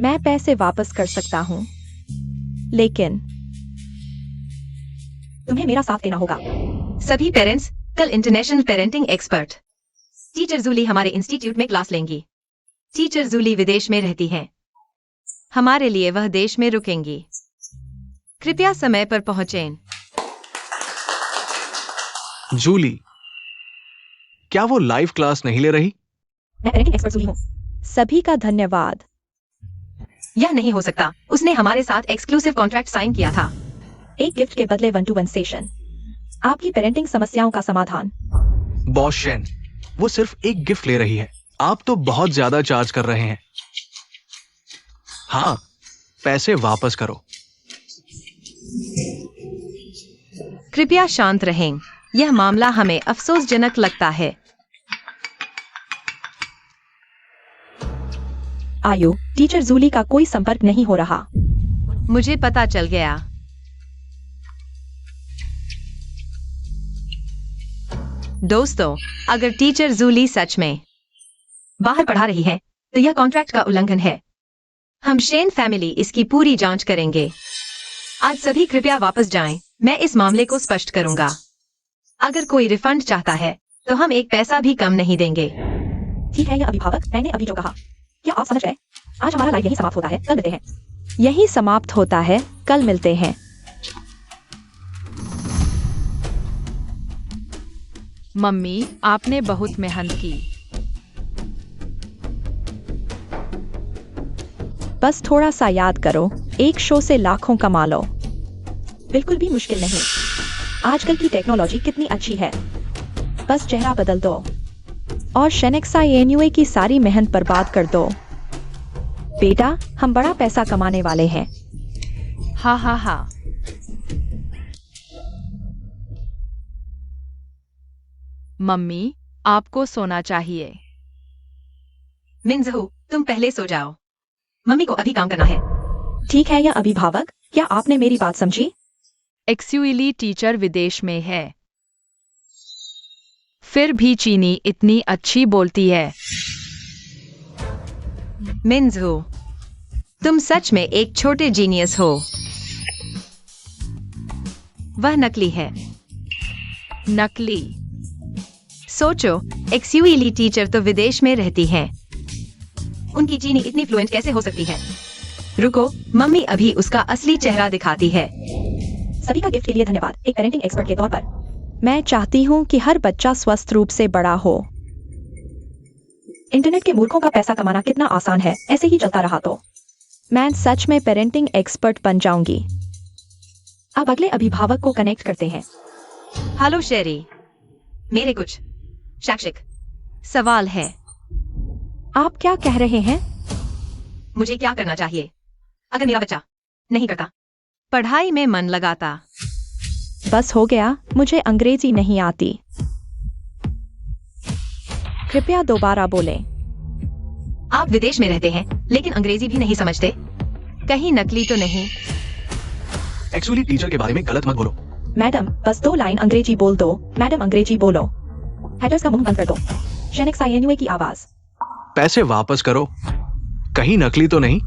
मैं पैसे वापस कर सकता हूं, लेकिन तुम्हें मेरा साथ देना होगा। सभी पेरेंट्स कल international parenting expert teacher Julie हमारे इंस्टीट्यूट में क्लास लेंगी। टीचर जूली विदेश में रहती हैं, हमारे लिए वह देश में रुकेंगी। कृपया समय पर पहुंचें। जूली, क्या वो लाइव क्लास नहीं ले रही? मैं पेरेंटिंग एक्सपर्ट जूली हूं। सभी का धन्यवाद। यह नहीं हो सकता, उसने हमारे साथ एक्सक्लूसिव कॉन्ट्रैक्ट साइन किया था। एक गिफ्ट के बदले 1-to-1 सेशन, आपकी पेरेंटिंग समस्याओं का समाधान। बॉस शेन, वो सिर्फ एक गिफ्ट ले रही है, आप तो बहुत ज्यादा चार्ज कर रहे हैं। हाँ, पैसे वापस करो। कृपया शांत रहें। यह मामला हमें अफसोसजनक लगता है। आयु, टीचर जूली का कोई संपर्क नहीं हो रहा। मुझे पता चल गया। दोस्तों, अगर टीचर जूली सच में बाहर पढ़ा रही है तो यह कॉन्ट्रैक्ट का उल्लंघन है। हम शेन फैमिली इसकी पूरी जांच करेंगे। आज सभी कृपया वापस जाएं। मैं इस मामले को स्पष्ट करूंगा। अगर कोई रिफंड चाहता है तो हम एक पैसा भी कम नहीं देंगे। ठीक है, यह अभिभावक, मैंने अभी जो कहा, क्या आप समझ गए? आज हमारा लाइव यही समाप्त होता है, कल मिलते हैं। यही समाप्त होता है, कल मिलते हैं। मम्मी, आपने बहुत मेहनत की। बस थोड़ा सा याद करो, एक शो से लाखों कमा लो। बिल्कुल भी मुश्किल नहीं। आजकल की टेक्नोलॉजी कितनी अच्छी है। बस चेहरा बदल दो और शेनेक्साई की सारी मेहनत बर्बाद कर दो। बेटा, हम बड़ा पैसा कमाने वाले हैं। हाँ हाँ हाँ। मम्मी, आपको सोना चाहिए। मिंजहू, तुम पहले सो जाओ। मम्मी को अभी काम करना है। ठीक है, यह अभिभावक, क्या आपने मेरी बात समझी? एक्सयूली टीचर विदेश में है। फिर भी चीनी इतनी अच्छी बोलती है। मिंजहू, तुम सच में एक छोटे जीनियस हो। वह नकली है। नकली? सोचो, एक्सयूली टीचर तो विदेश में रहती हैं। उनकी चीनी इतनी फ्लुएंट कैसे हो सकती है? रुको, मम्मी अभी उसका असली चेहरा दिखाती है। सभी का गिफ्ट के लिए धन्यवाद। एक पेरेंटिंग एक्सपर्ट के तौर पर मैं चाहती हूँ कि हर बच्चा स्वस्थ रूप से बड़ा हो। इंटरनेट के मूर्खों का पैसा कमाना कितना आसान है। ऐसे ही चलता रहा तो मैं सच में पेरेंटिंग एक्सपर्ट बन जाऊंगी। अब अगले अभिभावक को कनेक्ट करते हैं। हेलो शेरी, मेरे कुछ शैक्षिक सवाल है। आप क्या कह रहे हैं? मुझे क्या करना चाहिए अगर मेरा बच्चा नहीं करता, पढ़ाई में मन लगाता? बस हो गया, मुझे अंग्रेजी नहीं आती। कृपया दोबारा बोलें। आप विदेश में रहते हैं लेकिन अंग्रेजी भी नहीं समझते? कहीं नकली तो नहीं? एक्चुअली टीचर के बारे में गलत मत बोलो। मैडम, बस 2 लाइन अंग्रेजी बोल दो। मैडम, अंग्रेजी बोलो। हैटर्स का मुंह बंद कर दो। शेनेक्साई की आवाज। पैसे वापस करो। कहीं नकली तो नहीं?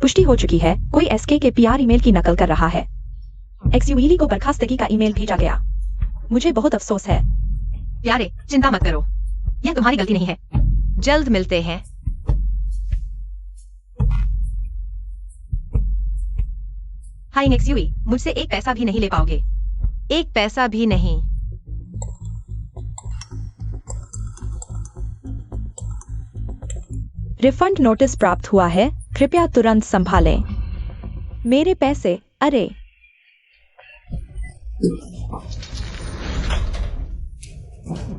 पुष्टि हो चुकी है, कोई एसके के पीआर ईमेल की नकल कर रहा है। एक्सयूली को बर्खास्तगी का ईमेल भेजा गया। मुझे बहुत अफसोस है। प्यारे, चिंता मत करो, यह तुम्हारी गलती नहीं है। जल्द मिलते हैं। हाय एक्सयूई, मुझसे एक पैसा भी नहीं ले पाओगे। एक पैसा भी नहीं। रिफंड नोटिस प्राप्त हुआ है, कृपया तुरंत संभालें। मेरे पैसे, अरे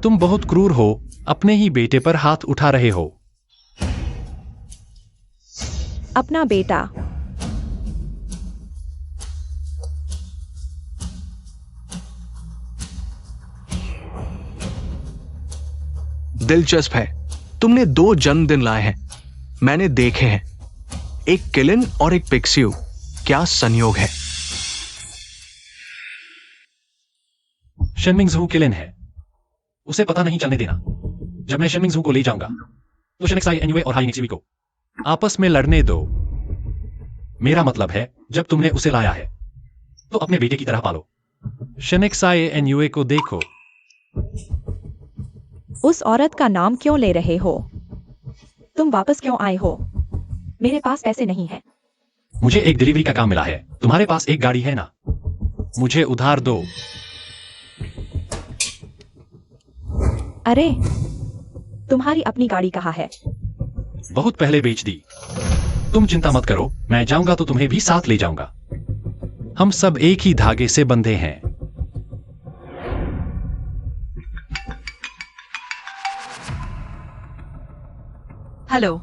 तुम बहुत क्रूर हो, अपने ही बेटे पर हाथ उठा रहे हो। अपना बेटा। दिलचस्प है, तुमने 2 जन्मदिन लाए हैं। मैंने देखे हैं, एक किलिन और एक पिक्सियू। क्या संयोग है। शेनमिंगजू किलिन है, उसे पता नहीं चलने देना। जब मैं शेनमिंगजू को ले जाऊंगा तो शेनेक्साई और हाई को आपस में लड़ने दो। मेरा मतलब है, जब तुमने उसे लाया है तो अपने बेटे की तरह पालो। शेनेक्साई को देखो। उस औरत का नाम क्यों ले रहे हो? तुम वापस क्यों आए हो? मेरे पास पैसे नहीं है। मुझे एक डिलीवरी का काम मिला है। तुम्हारे पास एक गाड़ी है ना? मुझे उधार दो। अरे, तुम्हारी अपनी गाड़ी कहाँ है? बहुत पहले बेच दी। तुम चिंता मत करो, मैं जाऊंगा तो तुम्हें भी साथ ले जाऊंगा। हम सब एक ही धागे से बंधे हैं। हेलो।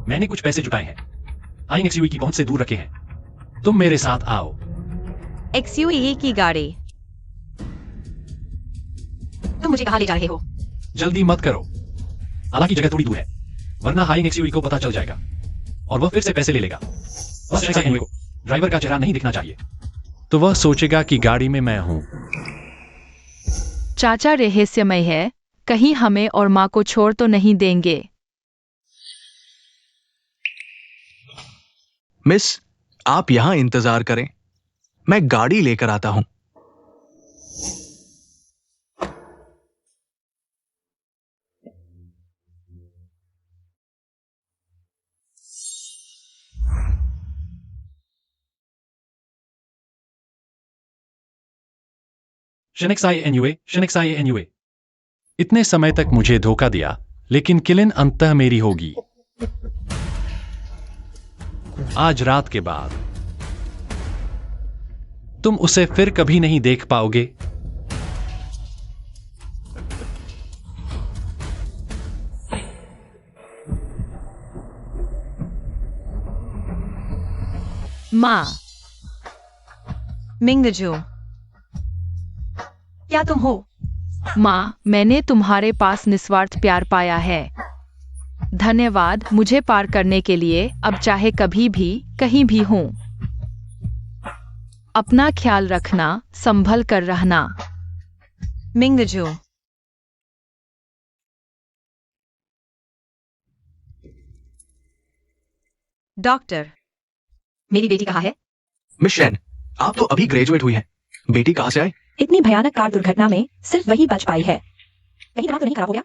मैंने कुछ पैसे जुटाए हैं, INXUE की पहुंच से दूर रखे हैं। तुम मेरे साथ आओ। XUE की गाड़ी। तुम मुझे कहाँ ले जा रहे हो? जल्दी मत करो, हालांकि जगह थोड़ी दूर है, वरना INXUE को पता चल जाएगा और वह फिर से पैसे ले लेगा। बस INXUE को ड्राइवर का चेहरा नहीं दिखना चाहिए, तो वह सोचेगा कि गाड़ी में मैं हूं। चाचा रहस्यमय है, कहीं हमें और माँ को छोड़ तो नहीं देंगे। मिस, आप यहां इंतजार करें, मैं गाड़ी लेकर आता हूं। Shinexai NUA। इतने समय तक मुझे धोखा दिया, लेकिन किलिन अंततः मेरी होगी। आज रात के बाद तुम उसे फिर कभी नहीं देख पाओगे। माँ, मिंगजू, क्या तुम हो? माँ, मैंने तुम्हारे पास निस्वार्थ प्यार पाया है। धन्यवाद मुझे पार करने के लिए। अब चाहे कभी भी कहीं भी हूँ, अपना ख्याल रखना, संभल कर रहना। मिंगजू। डॉक्टर, मेरी बेटी कहाँ है? मिस शेन, आप तो अभी ग्रेजुएट हुई हैं, बेटी कहां से आए? इतनी भयानक कार दुर्घटना में सिर्फ वही बच पाई है। कहीं दिमाग तो नहीं खराब हो गया?